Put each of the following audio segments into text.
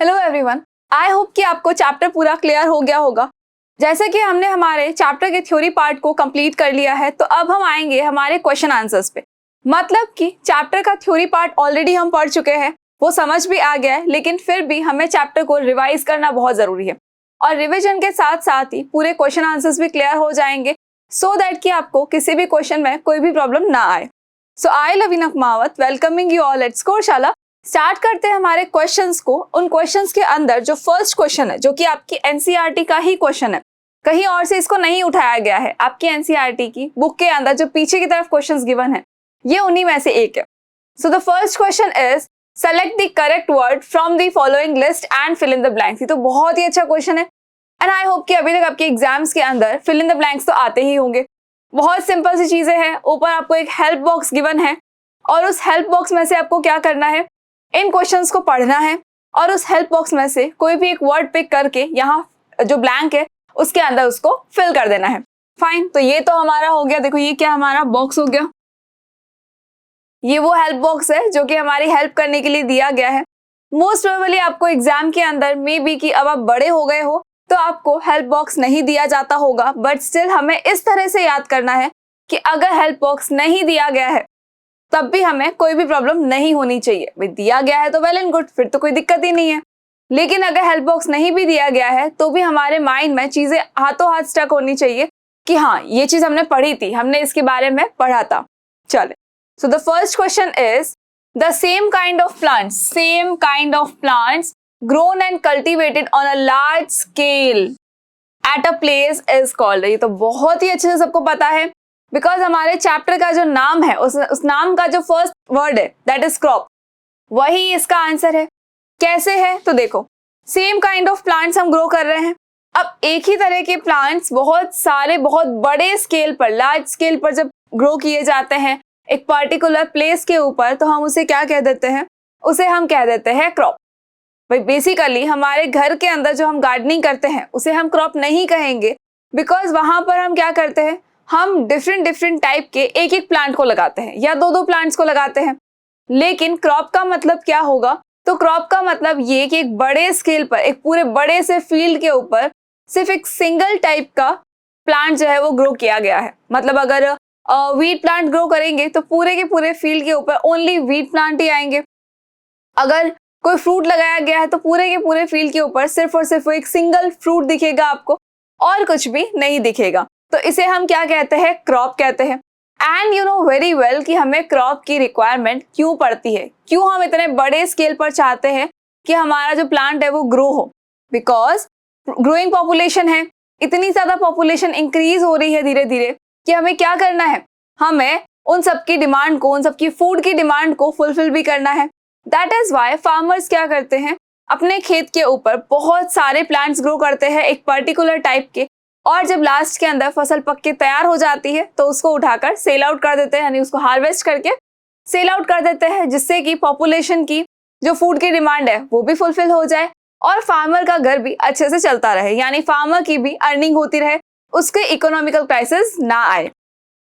Hello everyone, I hope कि आपको chapter पूरा क्लियर हो गया होगा। जैसे कि हमने हमारे चैप्टर के थ्योरी पार्ट को कंप्लीट कर लिया है, तो अब हम आएंगे हमारे क्वेश्चन आंसर्स पे। मतलब कि चैप्टर का थ्योरी पार्ट ऑलरेडी हम पढ़ चुके हैं, वो समझ भी आ गया है, लेकिन फिर भी हमें चैप्टर को रिवाइज करना बहुत जरूरी है। और रिविजन के साथ साथ ही पूरे क्वेश्चन आंसर्स भी क्लियर हो जाएंगे, सो दैट कि आपको किसी भी क्वेश्चन में कोई भी प्रॉब्लम ना आए। So I Laveena Kumawat welcoming you all at Scoreshala. Start करते हैं हमारे क्वेश्चंस को। उन क्वेश्चंस के अंदर जो फर्स्ट क्वेश्चन है, जो कि आपकी एनसीईआरटी का ही क्वेश्चन है, कहीं और से इसको नहीं उठाया गया है। आपकी एनसीईआरटी की बुक के अंदर जो पीछे की तरफ क्वेश्चंस गिवन है, ये उन्हीं में से एक है। So the first question is select the correct word from the following list and fill in the blanks. ये तो बहुत ही अच्छा क्वेश्चन है एंड आई होप कि अभी तक आपके एग्जाम्स के अंदर फिल इन द ब्लैंक्स तो आते ही होंगे। बहुत सिंपल सी चीजें हैं। ऊपर आपको एक हेल्प बॉक्स गिवन है और उस हेल्प बॉक्स में से आपको क्या करना है, इन क्वेश्चंस को पढ़ना है और उस हेल्प बॉक्स में से कोई भी एक वर्ड पिक करके यहाँ जो ब्लैंक है उसके अंदर उसको फिल कर देना है। फाइन, तो ये तो हमारा हो गया। देखो ये क्या हमारा बॉक्स हो गया, ये वो हेल्प बॉक्स है जो कि हमारी हेल्प करने के लिए दिया गया है। मोस्ट प्रोबेबली आपको एग्जाम के अंदर मे बी कि अब आप बड़े हो गए हो तो आपको हेल्प बॉक्स नहीं दिया जाता होगा, बट स्टिल हमें इस तरह से याद करना है कि अगर हेल्प बॉक्स नहीं दिया गया है तब भी हमें कोई भी प्रॉब्लम नहीं होनी चाहिए। भाई दिया गया है तो वेल एंड गुड, फिर तो कोई दिक्कत ही नहीं है। लेकिन अगर हेल्प बॉक्स नहीं भी दिया गया है तो भी हमारे माइंड में चीजें हाथों हाथ स्टक होनी चाहिए कि हाँ ये चीज हमने पढ़ी थी, हमने इसके बारे में पढ़ा था। चले, सो the first question is the same kind of plants grown and cultivated on a large scale at a place is called. ये तो बहुत ही अच्छे से सबको पता है, बिकॉज हमारे चैप्टर का जो नाम है उस नाम का जो फर्स्ट वर्ड है दैट इज क्रॉप, वही इसका आंसर है। कैसे है तो देखो, सेम काइंड ऑफ प्लांट्स हम ग्रो कर रहे हैं। अब एक ही तरह के प्लांट्स बहुत सारे बहुत बड़े स्केल पर, लार्ज स्केल पर जब ग्रो किए जाते हैं एक पर्टिकुलर प्लेस के ऊपर, तो हम उसे क्या कह देते हैं, उसे हम कह देते हैं क्रॉप। भाई बेसिकली हमारे घर के अंदर जो हम गार्डनिंग करते हैं उसे हम क्रॉप नहीं कहेंगे, बिकॉज वहां पर हम क्या करते हैं, हम डिफरेंट टाइप के एक एक प्लांट को लगाते हैं या दो प्लांट्स को लगाते हैं। लेकिन क्रॉप का मतलब क्या होगा, तो क्रॉप का मतलब ये कि एक बड़े स्केल पर, एक पूरे बड़े से फील्ड के ऊपर सिर्फ एक सिंगल टाइप का प्लांट जो है वो ग्रो किया गया है। मतलब अगर वीट प्लांट ग्रो करेंगे तो पूरे के पूरे फील्ड के ऊपर ओनली वीट प्लांट ही आएंगे। अगर कोई फ्रूट लगाया गया है तो पूरे के पूरे फील्ड के ऊपर सिर्फ और सिर्फ एक सिंगल फ्रूट दिखेगा आपको और कुछ भी नहीं दिखेगा। तो इसे हम क्या कहते हैं, क्रॉप कहते हैं। And you know very well कि हमें क्रॉप की रिक्वायरमेंट क्यों पड़ती है, क्यों हम इतने बड़े स्केल पर चाहते हैं कि हमारा जो प्लांट है वो ग्रो हो। बिकॉज ग्रोइंग पॉपुलेशन है, इतनी ज्यादा पॉपुलेशन इंक्रीज हो रही है धीरे धीरे कि हमें क्या करना है, हमें उन सबकी डिमांड को, उन सबकी फूड की डिमांड को फुलफिल भी करना है। दैट इज वाई फार्मर्स क्या करते हैं, अपने खेत के ऊपर बहुत सारे प्लांट्स ग्रो करते हैं एक पर्टिकुलर टाइप के, और जब लास्ट के अंदर फसल पक के तैयार हो जाती है तो उसको उठाकर सेल आउट कर देते हैं, यानी उसको हार्वेस्ट करके सेल आउट कर देते हैं, जिससे कि पॉपुलेशन की जो फूड की डिमांड है वो भी फुलफिल हो जाए और फार्मर का घर भी अच्छे से चलता रहे, यानी फार्मर की भी अर्निंग होती रहे, उसके इकोनॉमिकल क्राइसिस ना आए।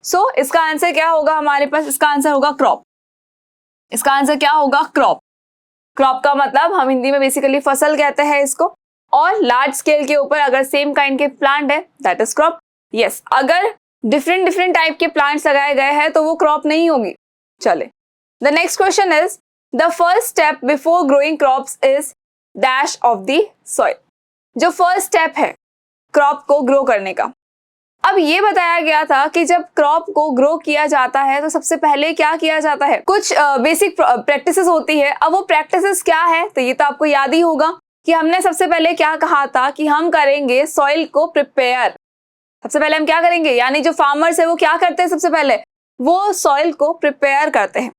सो इसका आंसर क्या होगा हमारे पास, इसका आंसर होगा क्रॉप। इसका आंसर क्या होगा, क्रॉप। क्रॉप का मतलब हम हिंदी में बेसिकली फसल कहते हैं इसको, और लार्ज स्केल के ऊपर अगर सेम काइंड के प्लांट है दैट इज क्रॉप। यस, अगर डिफरेंट टाइप के प्लांट्स लगाए गए हैं तो वो क्रॉप नहीं होगी। चले, the next question is the first step before growing crops is dash of the soil. जो फर्स्ट स्टेप है क्रॉप को ग्रो करने का, अब ये बताया गया था कि जब क्रॉप को ग्रो किया जाता है तो सबसे पहले क्या किया जाता है, कुछ बेसिक प्रैक्टिसेस होती है। अब वो प्रैक्टिसेस क्या है, तो ये तो आपको याद ही होगा कि हमने सबसे पहले क्या कहा था कि हम करेंगे सॉइल को प्रिपेयर। सबसे पहले हम क्या करेंगे, यानी जो फार्मर्स है वो क्या करते हैं, सबसे पहले वो सॉइल को प्रिपेयर करते हैं।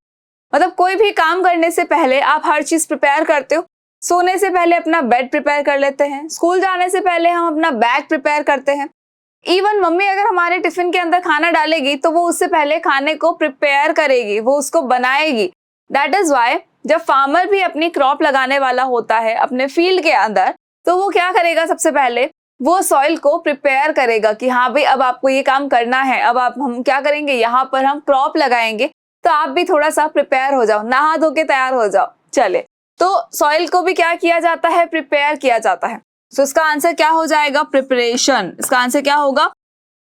मतलब कोई भी काम करने से पहले आप हर चीज प्रिपेयर करते हो। सोने से पहले अपना बेड प्रिपेयर कर लेते हैं, स्कूल जाने से पहले हम अपना बैग प्रिपेयर करते हैं। इवन मम्मी अगर हमारे टिफिन के अंदर खाना डालेगी तो वो उससे पहले खाने को प्रिपेयर करेगी, वो उसको बनाएगी। दैट इज वाई जब फार्मर भी अपनी क्रॉप लगाने वाला होता है अपने फील्ड के अंदर, तो वो क्या करेगा, सबसे पहले वो सॉइल को प्रिपेयर करेगा कि हाँ भाई अब आपको ये काम करना है, अब हम क्या करेंगे, यहाँ पर हम क्रॉप लगाएंगे, तो आप भी थोड़ा सा प्रिपेयर हो जाओ, नहा धो के तैयार हो जाओ। चले, तो सॉइल को भी क्या किया जाता है, प्रिपेयर किया जाता है। सो इसका आंसर क्या हो जाएगा, प्रिपरेशन। इसका आंसर क्या होगा,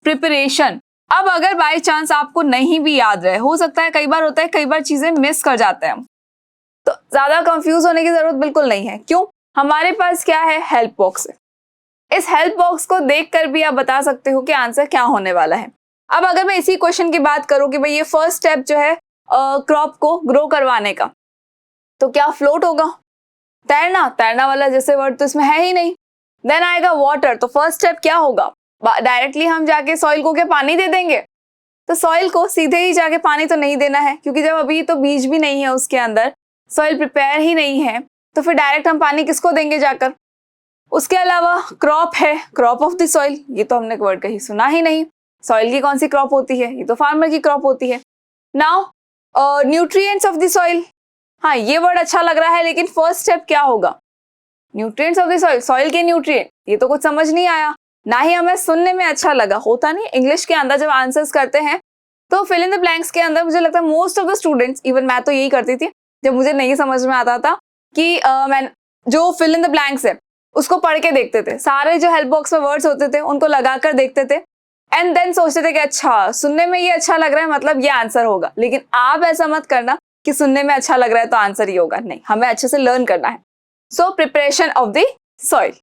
प्रिपरेशन। अब अगर बाय चांस आपको नहीं भी याद रहे, हो सकता है, कई बार होता है, कई बार चीजें मिस कर जाते हैं, तो ज्यादा कंफ्यूज होने की जरूरत बिल्कुल नहीं है। क्यों, हमारे पास क्या है, हेल्प बॉक्स है। इस हेल्प बॉक्स को देखकर भी आप बता सकते हो कि आंसर क्या होने वाला है। अब अगर मैं इसी क्वेश्चन की बात करूं कि भाई ये फर्स्ट स्टेप जो है क्रॉप को ग्रो करवाने का, तो क्या फ्लोट होगा, तैरना, तैरना वाला जैसे वर्ड तो इसमें है ही नहीं। देन आएगा वाटर, तो फर्स्ट स्टेप क्या होगा, डायरेक्टली हम जाके सॉइल को क्या पानी दे देंगे, तो सॉइल को सीधे ही जाके पानी तो नहीं देना है, क्योंकि जब अभी तो बीज भी नहीं है उसके अंदर, सॉइल प्रिपेयर ही नहीं है, तो फिर डायरेक्ट हम पानी किसको देंगे जाकर। उसके अलावा क्रॉप है, क्रॉप ऑफ द सॉइल, ये तो हमने वर्ड कहीं सुना ही नहीं। सॉइल की कौन सी क्रॉप होती है, ये तो फार्मर की क्रॉप होती है। Now nutrients of the soil, हाँ ये वर्ड अच्छा लग रहा है, लेकिन फर्स्ट स्टेप क्या होगा, nutrients of the soil, soil के न्यूट्रिएंट, ये तो कुछ समझ नहीं आया, ना ही हमें सुनने में अच्छा लगा। होता नहीं इंग्लिश के अंदर जब आंसर्स करते हैं तो फिल इन द ब्लैंक्स के अंदर मुझे लगता है most of the students, even मैं तो यही करती थी जब मुझे नहीं समझ में आता था कि मैं जो फिल इन द ब्लैंक्स है उसको पढ़ के देखते थे, सारे जो हेल्प बॉक्स में वर्ड्स होते थे उनको लगाकर देखते थे, एंड देन सोचते थे कि अच्छा सुनने में ये अच्छा लग रहा है मतलब ये आंसर होगा। लेकिन आप ऐसा मत करना कि सुनने में अच्छा लग रहा है तो आंसर ही होगा, नहीं, हमें अच्छे से लर्न करना है। So preparation of the soil,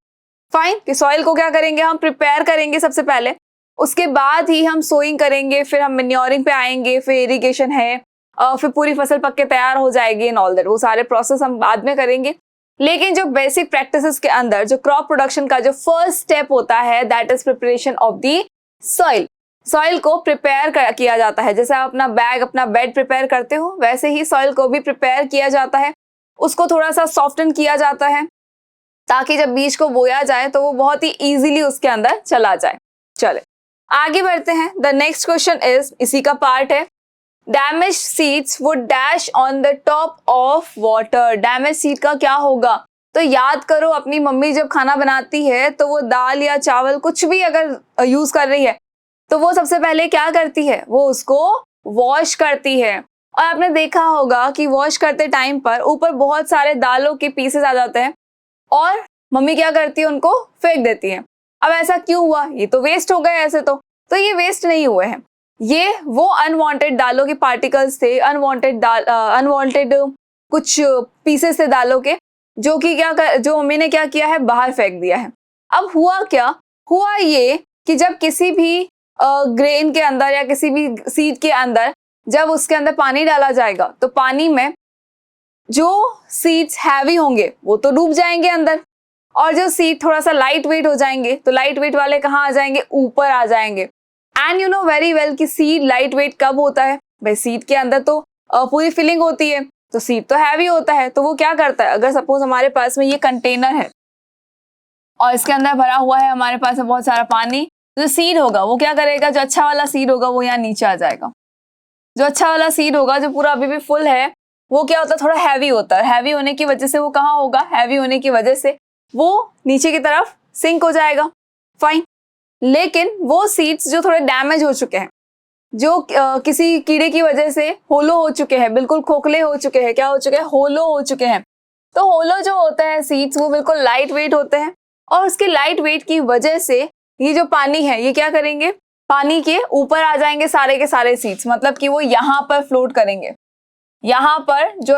fine, कि सॉइल को क्या करेंगे, हम प्रिपेयर करेंगे सबसे पहले, उसके बाद ही हम सोइंग करेंगे, फिर हम मैन्योरिंग पे आएंगे, फिर इरिगेशन है, फिर पूरी फसल पक के तैयार हो जाएगी एंड ऑल दैट, वो सारे प्रोसेस हम बाद में करेंगे। लेकिन जो बेसिक प्रैक्टिसेस के अंदर जो क्रॉप प्रोडक्शन का जो फर्स्ट स्टेप होता है that is preparation of the soil. Soil को प्रिपेयर किया जाता है, जैसे आप अपना बैग, अपना बेड प्रिपेयर करते हो, वैसे ही सॉइल को भी प्रिपेयर किया जाता है, उसको थोड़ा सा सॉफ्टन किया जाता है ताकि जब बीज को बोया जाए तो वो बहुत ही इजीली उसके अंदर चला जाए। चले आगे बढ़ते हैं। द नेक्स्ट क्वेश्चन इज, इसी का पार्ट है, damage seeds would dash on the top of water. Damage seed का क्या होगा, तो याद करो अपनी मम्मी जब खाना बनाती है तो वो दाल या चावल कुछ भी अगर यूज कर रही है तो वो सबसे पहले क्या करती है, वो उसको वॉश करती है। और आपने देखा होगा कि वॉश करते टाइम पर ऊपर बहुत सारे दालों के पीसेस आ जाते हैं और मम्मी क्या करती है, उनको फेंक देती है। अब ऐसा क्यों हुआ, ये तो वेस्ट हो गए ऐसे तो ये वेस्ट नहीं हुए हैं, ये वो अनवांटेड दालों के पार्टिकल्स थे, अनवांटेड कुछ पीसेस थे दालों के, जो कि जो मम्मी ने क्या किया है, बाहर फेंक दिया है। अब हुआ क्या, हुआ ये कि जब किसी भी ग्रेन के अंदर या किसी भी सीड के अंदर जब उसके अंदर पानी डाला जाएगा तो पानी में जो सीड्स हैवी होंगे वो तो डूब जाएंगे अंदर, और जो सीड थोड़ा सा लाइट वेट हो जाएंगे तो लाइट वेट वाले कहाँ आ जाएंगे, ऊपर आ जाएंगे। And you know very well कि सीड लाइट वेट कब होता है, भाई सीड के अंदर तो पूरी फिलिंग होती है, तो सीड तो हैवी होता है, तो वो क्या करता है, अगर सपोज हमारे पास में ये कंटेनर है और इसके अंदर भरा हुआ है हमारे पास में बहुत सारा पानी, जो सीड होगा वो क्या करेगा, जो अच्छा वाला सीड होगा वो यहाँ नीचे आ जाएगा। जो अच्छा वाला सीड होगा जो पूरा अभी भी फुल है वो क्या होता है, थोड़ा हैवी होता है, हैवी होने की वजह से वो कहाँ होगा, हैवी होने की वजह से वो नीचे की तरफ सिंक हो जाएगा, फाइन। लेकिन वो सीड्स जो थोड़े डैमेज हो चुके हैं, जो किसी कीड़े की वजह से होलो हो चुके हैं, बिल्कुल खोखले हो चुके हैं, क्या हो चुके हैं, होलो हो चुके हैं, तो होलो जो होता है सीड्स वो बिल्कुल लाइट वेट होते हैं, और उसके लाइट वेट की वजह से ये जो पानी है ये क्या करेंगे, पानी के ऊपर आ जाएंगे सारे के सारे सीड्स, मतलब कि वो यहाँ पर फ्लोट करेंगे। यहाँ पर जो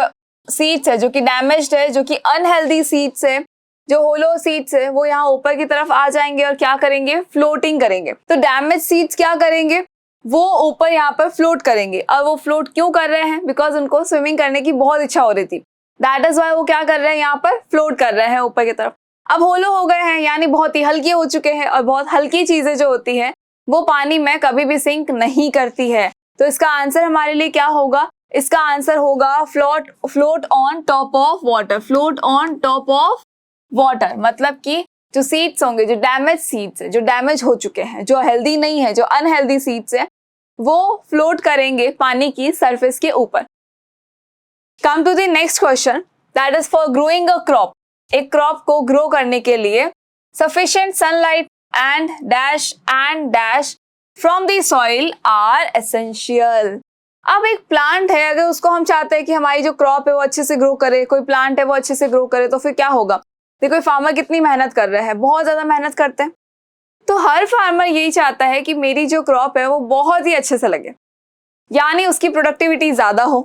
सीड्स है जो कि डैमेज्ड है, जो कि अनहेल्दी सीड्स है, जो होलो सीड्स है, वो यहाँ ऊपर की तरफ आ जाएंगे और क्या करेंगे, फ्लोटिंग करेंगे। तो डैमेज सीड्स क्या करेंगे, वो ऊपर यहाँ पर फ्लोट करेंगे। और वो फ्लोट क्यों कर रहे हैं, बिकॉज उनको स्विमिंग करने की बहुत इच्छा हो रही थी, दैट इज वाई वो क्या कर रहे हैं, यहाँ पर फ्लोट कर रहे हैं ऊपर की तरफ। अब होलो हो गए हैं यानी बहुत ही हल्के हो चुके हैं, और बहुत हल्की चीजें जो होती है वो पानी में कभी भी सिंक नहीं करती है। तो इसका आंसर हमारे लिए क्या होगा, इसका आंसर होगा float on top of water. Float on top of water मतलब कि जो सीड्स होंगे, जो डैमेज सीड्स है, जो डैमेज हो चुके हैं, जो हेल्दी नहीं है, जो अनहेल्दी सीड्स है, वो फ्लोट करेंगे पानी की सरफेस के ऊपर। Come to the next question, that is for growing a crop. एक क्रॉप को ग्रो करने के लिए sufficient sunlight and dash from the soil are essential. अब एक प्लांट है, अगर उसको हम चाहते हैं कि हमारी जो क्रॉप है वो अच्छे से ग्रो करे, कोई प्लांट है वो अच्छे से ग्रो करे, तो फिर क्या होगा? देखो फार्मर कितनी मेहनत कर रहा है, बहुत ज्यादा मेहनत करते हैं। तो हर फार्मर यही चाहता है कि मेरी जो क्रॉप है वो बहुत ही अच्छे से लगे, यानी उसकी प्रोडक्टिविटी ज्यादा हो,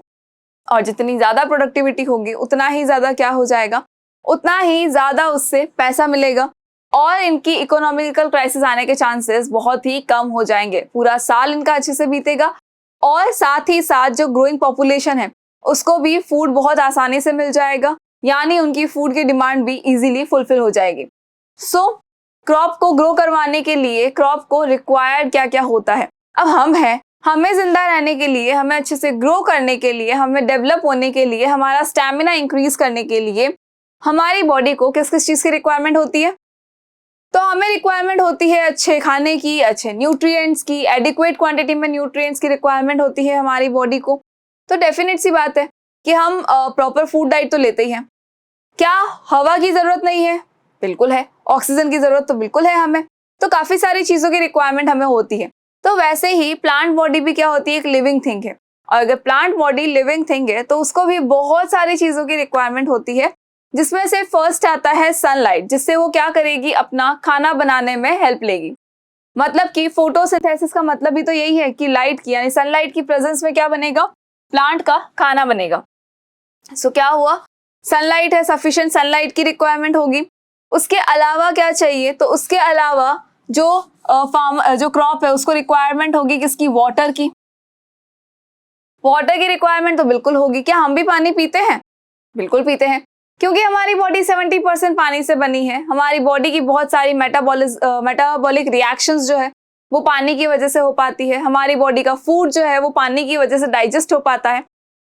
और जितनी ज्यादा प्रोडक्टिविटी होगी उतना ही ज्यादा क्या हो जाएगा, उतना ही ज्यादा उससे पैसा मिलेगा, और इनकी इकोनॉमिकल क्राइसिस आने के चांसेस बहुत ही कम हो जाएंगे। पूरा साल इनका अच्छे से बीतेगा, और साथ ही साथ जो ग्रोइंग पॉपुलेशन है उसको भी फूड बहुत आसानी से मिल जाएगा, यानी उनकी फूड की डिमांड भी इजीली फुलफिल हो जाएगी। सो क्रॉप को ग्रो करवाने के लिए क्रॉप को रिक्वायर्ड क्या क्या होता है? अब हम हैं, हमें जिंदा रहने के लिए, हमें अच्छे से ग्रो करने के लिए, हमें डेवलप होने के लिए, हमारा स्टैमिना इंक्रीज करने के लिए हमारी बॉडी को किस किस चीज की रिक्वायरमेंट होती है? तो हमें रिक्वायरमेंट होती है अच्छे खाने की, अच्छे न्यूट्रिएंट्स की, एडिक्वेट क्वांटिटी में न्यूट्रिएंट्स की रिक्वायरमेंट होती है हमारी बॉडी को। तो डेफिनेट सी बात है कि हम प्रॉपर फूड डाइट तो लेते ही हैं। क्या हवा की जरूरत नहीं है? बिल्कुल है। ऑक्सीजन की जरूरत तो बिल्कुल है हमें। तो काफी सारी चीजों की रिक्वायरमेंट हमें होती है। तो वैसे ही प्लांट बॉडी भी क्या होती है? एक लिविंग थिंग है, और अगर प्लांट बॉडी लिविंग थिंग है तो उसको भी बहुत सारी चीजों की रिक्वायरमेंट होती है, जिसमें से फर्स्ट आता है सनलाइट, जिससे वो क्या करेगी? अपना खाना बनाने में हेल्प लेगी। मतलब कि फोटोसिंथेसिस का मतलब भी तो यही है कि लाइट की, यानी सनलाइट की प्रेजेंस में क्या बनेगा? प्लांट का खाना बनेगा। सो क्या हुआ? सनलाइट है, सफिशिएंट सनलाइट की रिक्वायरमेंट होगी। उसके अलावा क्या चाहिए? तो उसके अलावा जो क्रॉप है उसको रिक्वायरमेंट होगी किसकी? वाटर की। वाटर की रिक्वायरमेंट तो बिल्कुल होगी। क्या हम भी पानी पीते हैं? बिल्कुल पीते हैं, क्योंकि हमारी बॉडी 70% पानी से बनी है। हमारी बॉडी की बहुत सारी मेटाबॉलिक रिएक्शंस जो है वो पानी की वजह से हो पाती है। हमारी बॉडी का फूड जो है वो पानी की वजह से डाइजेस्ट हो पाता है।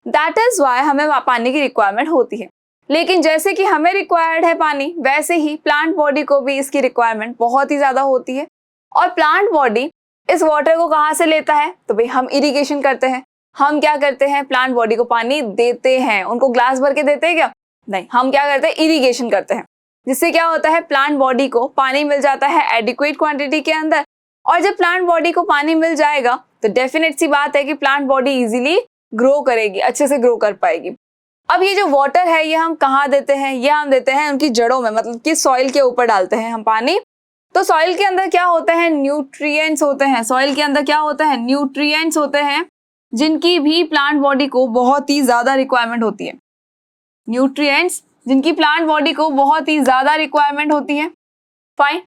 दैट इज वाई हमें पानी की रिक्वायरमेंट होती है। लेकिन जैसे कि हमें रिक्वायर्ड है पानी, वैसे ही प्लांट बॉडी को भी इसकी रिक्वायरमेंट बहुत ही ज्यादा होती है। और प्लांट बॉडी इस वाटर को कहाँ से लेता है? तो भाई हम इरिगेशन करते हैं। हम क्या करते हैं? प्लांट बॉडी को पानी देते हैं। उनको ग्लास भर के देते हैं क्या? नहीं, हम क्या करते हैं? इरिगेशन करते हैं, जिससे क्या होता है? प्लांट बॉडी को पानी मिल जाता है एडिक्वेट क्वांटिटी के अंदर। और जब प्लांट बॉडी को पानी मिल जाएगा तो डेफिनेट सी बात है कि प्लांट बॉडी इजीली ग्रो करेगी, अच्छे से ग्रो कर पाएगी। अब ये जो वाटर है ये हम कहाँ देते हैं? ये हम देते हैं उनकी जड़ों में, मतलब कि सॉइल के ऊपर डालते हैं हम पानी। तो सॉइल के अंदर क्या होते हैं? न्यूट्रिएंट्स होते हैं। सॉइल के अंदर क्या होता है? न्यूट्रिएंट्स होते हैं, जिनकी भी प्लांट बॉडी को बहुत ही ज्यादा रिक्वायरमेंट होती है। न्यूट्रिएंट्स जिनकी प्लांट बॉडी को बहुत ही ज्यादा रिक्वायरमेंट होती है। फाइन।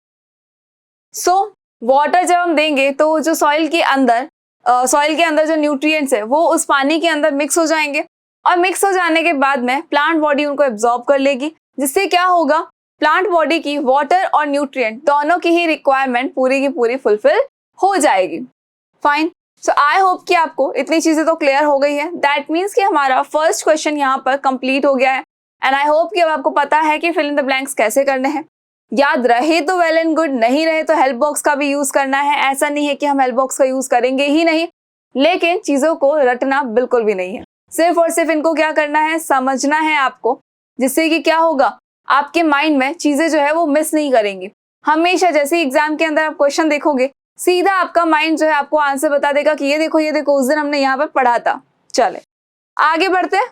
सो वाटर जब हम देंगे तो जो सॉइल के अंदर जो न्यूट्रिएंट्स है वो उस पानी के अंदर मिक्स हो जाएंगे, और मिक्स हो जाने के बाद में प्लांट बॉडी उनको एब्जॉर्ब कर लेगी, जिससे क्या होगा? प्लांट बॉडी की वाटर और न्यूट्रिएंट दोनों की ही रिक्वायरमेंट पूरी की पूरी फुलफिल हो जाएगी। फाइन। सो आई होप कि आपको इतनी चीजें तो क्लियर हो गई है। दैट मीन्स कि हमारा फर्स्ट क्वेश्चन यहाँ पर कंप्लीट हो गया है, एंड आई होप कि अब आपको पता है कि फिल इन द ब्लैंक्स कैसे करने हैं। याद रहे तो वेल एंड गुड, नहीं रहे तो हेल्प बॉक्स का भी यूज करना है। ऐसा नहीं है कि हम हेल्प बॉक्स का यूज करेंगे ही नहीं, लेकिन चीजों को रटना बिल्कुल भी नहीं है। सिर्फ और सिर्फ इनको क्या करना है? समझना है आपको, जिससे कि क्या होगा? आपके माइंड में चीजें जो है वो मिस नहीं करेंगी। हमेशा जैसे एग्जाम के अंदर आप क्वेश्चन देखोगे, सीधा आपका माइंड जो है आपको आंसर बता देगा कि ये देखो उस दिन हमने यहाँ पर पढ़ा था। चले आगे बढ़ते हैं।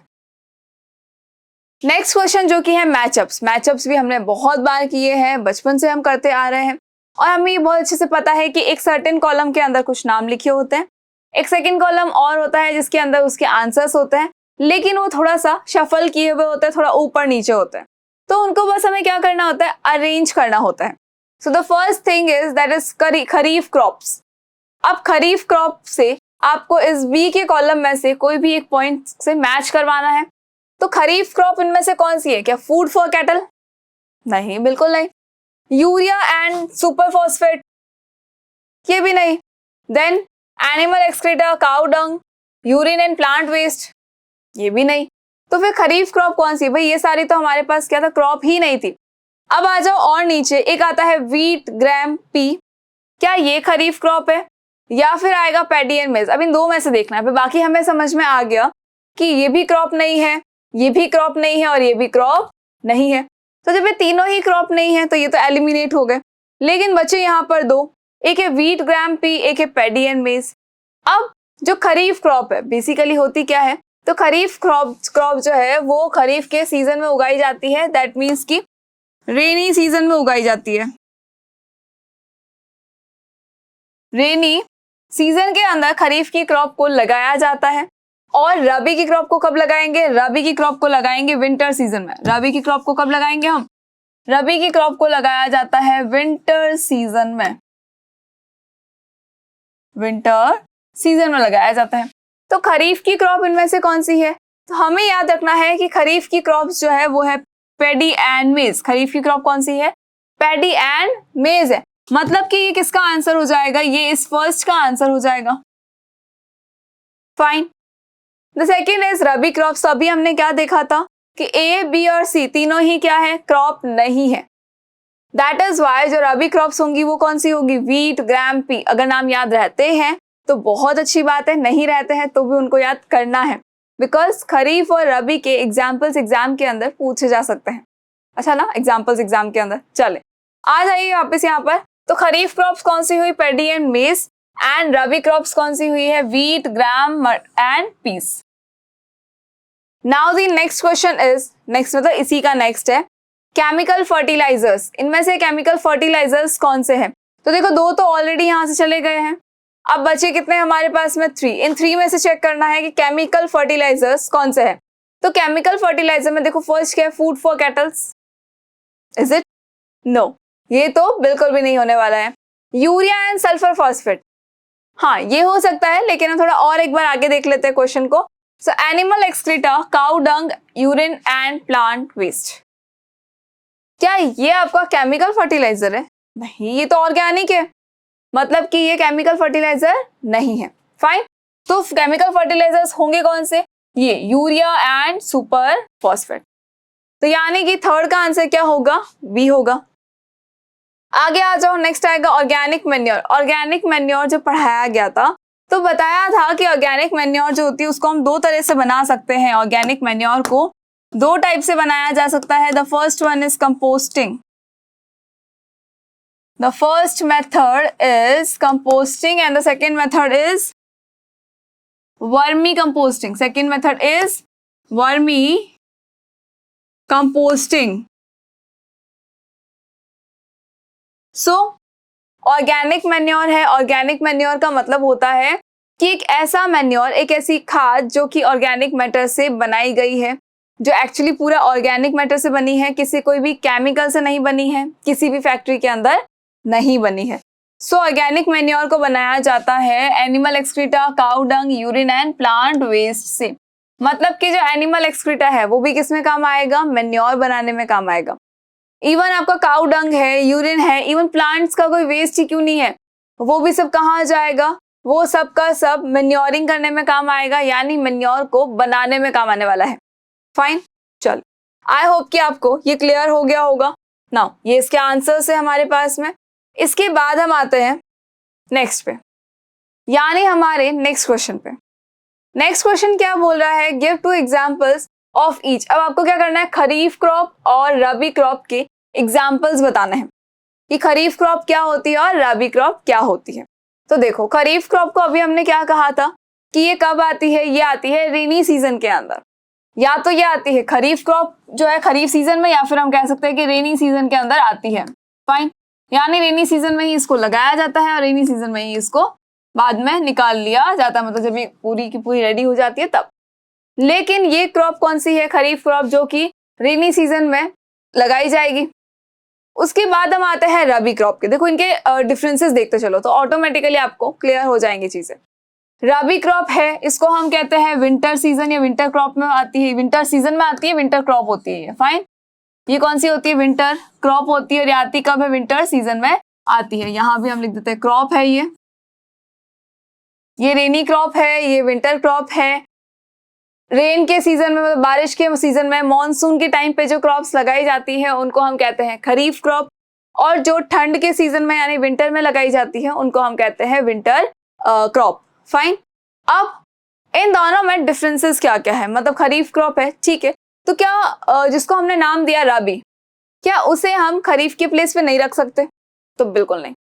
नेक्स्ट क्वेश्चन जो कि है मैचअप्स भी हमने बहुत बार किए हैं, बचपन से हम करते आ रहे हैं, और हमें ये बहुत अच्छे से पता है कि एक सर्टेन कॉलम के अंदर कुछ नाम लिखे होते हैं, एक सेकंड कॉलम और होता है जिसके अंदर उसके आंसर्स होते हैं, लेकिन वो थोड़ा सा शफल किए हुए होते हैं, थोड़ा ऊपर नीचे होते हैं। तो उनको बस हमें क्या करना होता है? अरेंज करना होता है। So the first thing is that is kharif crops. अब खरीफ क्रॉप से आपको इस बी के कॉलम में से कोई भी एक पॉइंट से मैच करवाना है। तो खरीफ क्रॉप इनमें से कौन सी है? क्या फूड फॉर कैटल? नहीं, बिल्कुल नहीं। Urea and super phosphate? ये भी नहीं। Then animal excreta, cow dung, urine and plant waste? ये भी नहीं। तो फिर खरीफ क्रॉप कौन सी? भाई ये सारी तो हमारे पास क्या था? क्रॉप ही नहीं थी। अब आ जाओ और नीचे, एक आता है व्हीट, ग्राम, पी। क्या ये खरीफ क्रॉप है? या फिर आएगा पैडी एंड मेज? अब इन दो में से देखना है। फिर बाकी हमें समझ में आ गया कि ये भी क्रॉप नहीं है, ये भी क्रॉप नहीं है, और ये भी क्रॉप नहीं है। तो जब ये तीनों ही क्रॉप नहीं है तो ये तो एलिमिनेट हो गए। लेकिन बचे यहाँ पर दो, एक है व्हीट, ग्राम, पी, एक है पैडी एंड मेज। अब जो खरीफ क्रॉप है बेसिकली होती क्या है, तो खरीफ क्रॉप जो है वो खरीफ के सीजन में उगाई जाती है, दैट मीन्स कि रेनी सीजन में उगाई जाती है। रेनी सीजन के अंदर खरीफ की क्रॉप को लगाया जाता है। और रबी की क्रॉप को कब लगाएंगे, रबी की क्रॉप को लगाएंगे विंटर सीजन में। रबी की क्रॉप को कब लगाएंगे हम, रबी की क्रॉप को लगाया जाता है विंटर सीजन में, विंटर सीजन में लगाया जाता है। तो खरीफ की क्रॉप इनमें से कौन सी है, तो हमें याद रखना है कि खरीफ की क्रॉप जो है वो है पैडी एंड मेज। खरीफ की क्रॉप कौन सी है, पैडी एंड मेज है। मतलब कि ये किसका आंसर हो जाएगा, ये इस फर्स्ट का आंसर हो जाएगा। Fine. The second is rabi crops. अभी हमने क्या देखा था कि ए, बी और सी तीनों ही क्या है, क्रॉप नहीं है। दैट इज वाई जो रबी क्रॉप्स होंगी वो कौन सी होगी, व्हीट, ग्राम, पी। अगर नाम याद रहते हैं तो बहुत अच्छी बात है, नहीं रहते हैं तो भी उनको याद करना है, बिकॉज खरीफ और रबी के एग्जाम्पल्स एग्जाम के अंदर पूछे जा सकते हैं। अच्छा ना, एग्जाम्पल्स एग्जाम के अंदर। चले आ जाइए वापस यहाँ पर। तो खरीफ क्रॉप्स कौन सी हुई, paddy and maize, and rabi crops कौन सी हुई है, wheat, gram and peas. Now the next question is, next मतलब इसी का नेक्स्ट है, केमिकल फर्टिलाइजर्स। इनमें से केमिकल फर्टिलाइजर्स कौन से हैं, तो देखो दो तो ऑलरेडी यहां से चले गए हैं, अब बचे कितने हमारे पास में, 3। इन 3 में से चेक करना है कि केमिकल फर्टिलाइजर्स कौन से हैं। तो केमिकल फर्टिलाइजर में देखो फर्स्ट क्या है, food for cattles. Is it, no, ये तो बिल्कुल भी नहीं होने वाला है। यूरिया एंड सल्फर फॉस्फेट, हाँ ये हो सकता है, लेकिन हम थोड़ा और एक बार आगे देख लेते हैं क्वेश्चन को। So animal excreta, cow dung, urine and plant waste. क्या ये आपका केमिकल फर्टिलाइजर है, नहीं, ये तो ऑर्गेनिक है, मतलब कि ये केमिकल फर्टिलाइजर नहीं है। फाइन। तो केमिकल फर्टिलाइजर्स होंगे कौन से, ये यूरिया एंड सुपर फॉस्फेट। तो यानी कि थर्ड का आंसर क्या होगा, बी होगा। आगे आ जाओ, नेक्स्ट आएगा ऑर्गेनिक मैन्योर। ऑर्गेनिक मैन्योर जो पढ़ाया गया था तो बताया था कि ऑर्गेनिक मैन्योर जो होती है उसको हम 2 तरह से बना सकते हैं। ऑर्गेनिक मैन्योर को 2 टाइप से बनाया जा सकता है। The first one is composting. The first method is composting and the second method is vermicomposting. Second method is vermicomposting. So, organic manure है। ऑर्गेनिक मैन्योर का मतलब होता है कि एक ऐसा मैन्योर, एक ऐसी खाद जो कि ऑर्गेनिक मैटर से बनाई गई है, जो एक्चुअली पूरा ऑर्गेनिक मैटर से बनी है, किसी कोई भी केमिकल से नहीं बनी है, किसी भी फैक्ट्री के अंदर नहीं बनी है। सो ऑर्गेनिक मैन्योर को बनाया जाता है animal excreta, cow dung, urine and plant waste से। मतलब कि जो एनिमल एक्सक्रीटा है वो भी किस में काम आएगा, मैन्योर बनाने में काम आएगा। इवन आपका काउ डंग है, यूरिन है, इवन प्लांट्स का कोई वेस्ट ही क्यों नहीं है, वो भी सब कहाँ जाएगा, वो सब का सब मैन्योरिंग करने में काम आएगा, यानी मैन्योर को बनाने में काम आने वाला है। फाइन, चल आई होप कि आपको ये क्लियर हो गया होगा। नाउ ये इसके आंसर्स है हमारे पास में। इसके बाद हम आते हैं नेक्स्ट पे, यानी हमारे नेक्स्ट क्वेश्चन पे। नेक्स्ट क्वेश्चन क्या बोल रहा है, गिव 2 एग्जांपल्स ऑफ ईच। अब आपको क्या करना है, खरीफ क्रॉप और रबी क्रॉप के एग्जांपल्स बताने हैं कि खरीफ क्रॉप क्या होती है और रबी क्रॉप क्या होती है। तो देखो खरीफ क्रॉप को अभी हमने क्या कहा था कि ये कब आती है, ये आती है रेनी सीजन के अंदर। या तो ये आती है खरीफ क्रॉप जो है खरीफ सीजन में, या फिर हम कह सकते हैं कि रेनी सीजन के अंदर आती है। फाइन, यानी रेनी सीजन में ही इसको लगाया जाता है और रेनी सीजन में ही इसको बाद में निकाल लिया जाता है, मतलब जब ये पूरी की पूरी रेडी हो जाती है तब। लेकिन ये क्रॉप कौन सी है, खरीफ क्रॉप, जो कि रेनी सीजन में लगाई जाएगी। उसके बाद हम आते हैं रबी क्रॉप के। देखो इनके डिफरेंसेस देखते चलो तो ऑटोमेटिकली आपको क्लियर हो जाएंगी चीजें। रबी क्रॉप है, इसको हम कहते हैं विंटर सीजन या विंटर क्रॉप में आती है, विंटर सीजन में आती है, विंटर क्रॉप होती है। फाइन, ये कौन सी होती है, विंटर क्रॉप होती है, और ये आती कब है, विंटर सीजन में आती है। यहाँ भी हम लिख देते हैं क्रॉप है ये रेनी क्रॉप है, ये विंटर क्रॉप है। रेन के सीजन में, मतलब बारिश के सीजन में, मॉनसून के टाइम पे जो क्रॉप्स लगाई जाती है उनको हम कहते हैं खरीफ क्रॉप, और जो ठंड के सीजन में यानी विंटर में लगाई जाती है उनको हम कहते हैं विंटर क्रॉप। फाइन, अब इन दोनों में डिफरेंसेस क्या क्या है, मतलब खरीफ क्रॉप है, ठीक है, तो क्या जिसको हमने नाम दिया रबी, क्या उसे हम खरीफ के प्लेस पे नहीं रख सकते, तो बिल्कुल नहीं।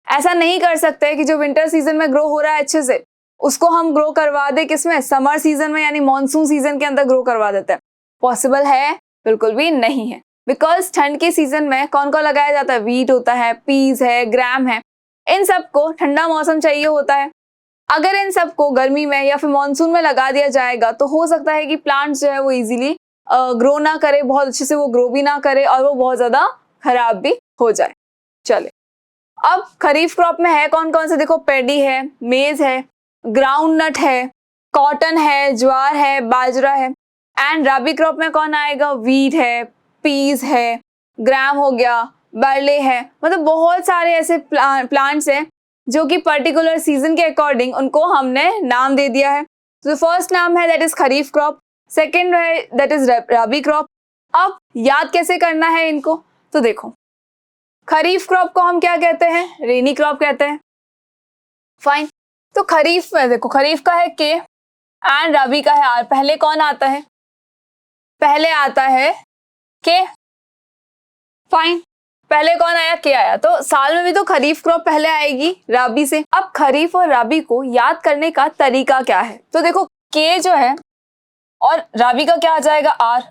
ऐसा नहीं कर सकते कि जो विंटर सीजन में ग्रो हो रहा है अच्छे से उसको हम ग्रो करवा दे किसमें, समर सीजन में, यानी मॉनसून सीजन के अंदर ग्रो करवा देते हैं। पॉसिबल है? बिल्कुल भी नहीं है, बिकॉज ठंड के सीजन में कौन कौन लगाया जाता है, वीट होता है, पीज है, ग्राम है, इन सबको ठंडा मौसम चाहिए होता है। अगर इन सबको गर्मी में या फिर मानसून में लगा दिया जाएगा तो हो सकता है कि प्लांट्स जो है वो इजीली ग्रो ना करे, बहुत अच्छे से वो ग्रो भी ना करे और वो बहुत ज्यादा खराब भी हो जाए। चले, अब खरीफ क्रॉप में है कौन कौन से, देखो पेडी है, मेज है, ग्राउंड नट है, कॉटन है, ज्वार है, बाजरा है। एंड रबी क्रॉप में कौन आएगा, वीट है, पीज है, ग्राम हो गया, बार्ले है। मतलब बहुत सारे ऐसे प्लांट्स हैं जो कि पर्टिकुलर सीजन के अकॉर्डिंग उनको हमने नाम दे दिया है। तो फर्स्ट नाम है that is kharif crop, second है दैट इज रबी क्रॉप। अब याद कैसे करना है इनको, तो देखो खरीफ क्रॉप को हम क्या कहते हैं, रेनी क्रॉप कहते हैं। फाइन, तो खरीफ में देखो खरीफ का है के एंड रबी का है आर। पहले कौन आता है, पहले आता है के। फाइन, पहले कौन आया, के आया। तो साल में भी तो खरीफ क्रॉप पहले आएगी रबी से। अब खरीफ और रबी को याद करने का तरीका क्या है, तो देखो के जो है और रबी का क्या आ जाएगा, आर।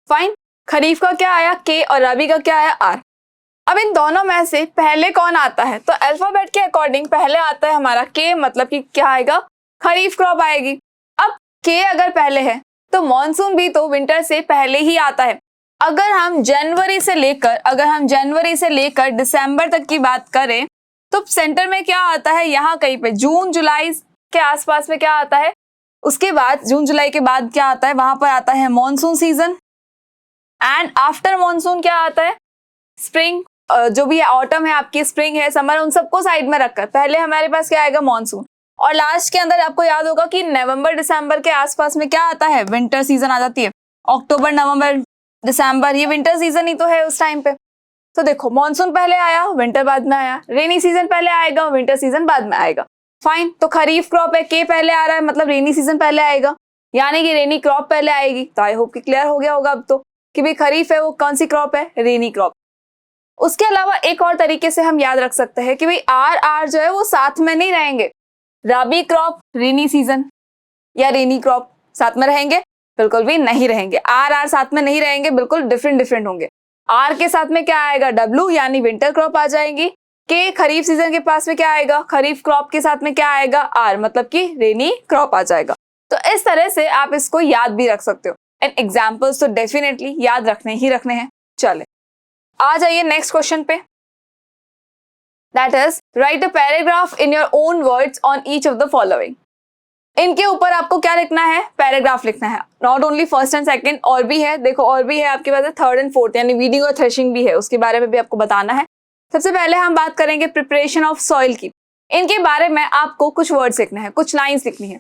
फाइन, खरीफ का क्या आया, के, और रबी का क्या आया, आर। अब इन दोनों में से पहले कौन आता है, तो अल्फाबेट के अकॉर्डिंग पहले आता है हमारा के, मतलब कि क्या आएगा, खरीफ क्रॉप आएगी। अब के अगर पहले है तो मॉनसून भी तो विंटर से पहले ही आता है। अगर हम जनवरी से लेकर दिसंबर तक की बात करें तो सेंटर में क्या आता है, यहाँ कहीं पे जून जुलाई के आसपास में क्या आता है, उसके बाद जून जुलाई के बाद क्या आता है, वहां पर आता है monsoon season. And after monsoon क्या आता है, स्प्रिंग, जो भी है, ऑटम है आपकी, स्प्रिंग है, समर, उन सबको साइड में रखकर पहले हमारे पास क्या आएगा, मॉनसून। और लास्ट के अंदर आपको याद होगा कि नवंबर दिसंबर के आसपास में क्या आता है, विंटर सीजन आ जाती है। अक्टूबर नवंबर दिसंबर ये विंटर सीजन ही तो है उस टाइम पे। तो देखो मॉनसून पहले आया, विंटर बाद में आया, रेनी सीजन पहले आएगा, विंटर सीजन बाद में आएगा। फाइन, तो खरीफ क्रॉप है, के पहले आ रहा है, मतलब रेनी सीजन पहले आएगा, यानी कि रेनी क्रॉप पहले आएगी। तो आई होप कि क्लियर हो गया होगा अब तो कि भाई खरीफ है वो कौन सी क्रॉप है, रेनी क्रॉप। उसके अलावा एक और तरीके से हम याद रख सकते हैं कि भाई आर जो है वो साथ में नहीं रहेंगे। रबी क्रॉप रेनी सीजन या रेनी क्रॉप साथ में रहेंगे, बिल्कुल भी नहीं रहेंगे। आर साथ में नहीं रहेंगे, बिल्कुल डिफरेंट होंगे। आर के साथ में क्या आएगा, डब्ल्यू, यानी विंटर क्रॉप आ जाएगी। के खरीफ सीजन के पास में क्या आएगा, खरीफ क्रॉप के साथ में क्या आएगा, आर, मतलब कि रेनी क्रॉप आ जाएगा। तो इस तरह से आप इसको याद भी रख सकते हो। एंड एग्जाम्पल्स तो डेफिनेटली याद रखने ही रखने हैं। चले आ जाइए नेक्स्ट क्वेश्चन पे, that is right a paragraph in your own words on each of the following. इनके ऊपर आपको क्या लिखना है, पैराग्राफ लिखना है। Not only first and second, और भी है, देखो और भी है आपके पास, थर्ड एंड फोर्थ, यानी वीडिंग और थ्रेशिंग भी है, उसके बारे में भी आपको बताना है। सबसे पहले हम बात करेंगे प्रिपरेशन ऑफ सॉइल की। इनके बारे में आपको कुछ वर्ड्स लिखने हैं, कुछ लाइन्स लिखनी है।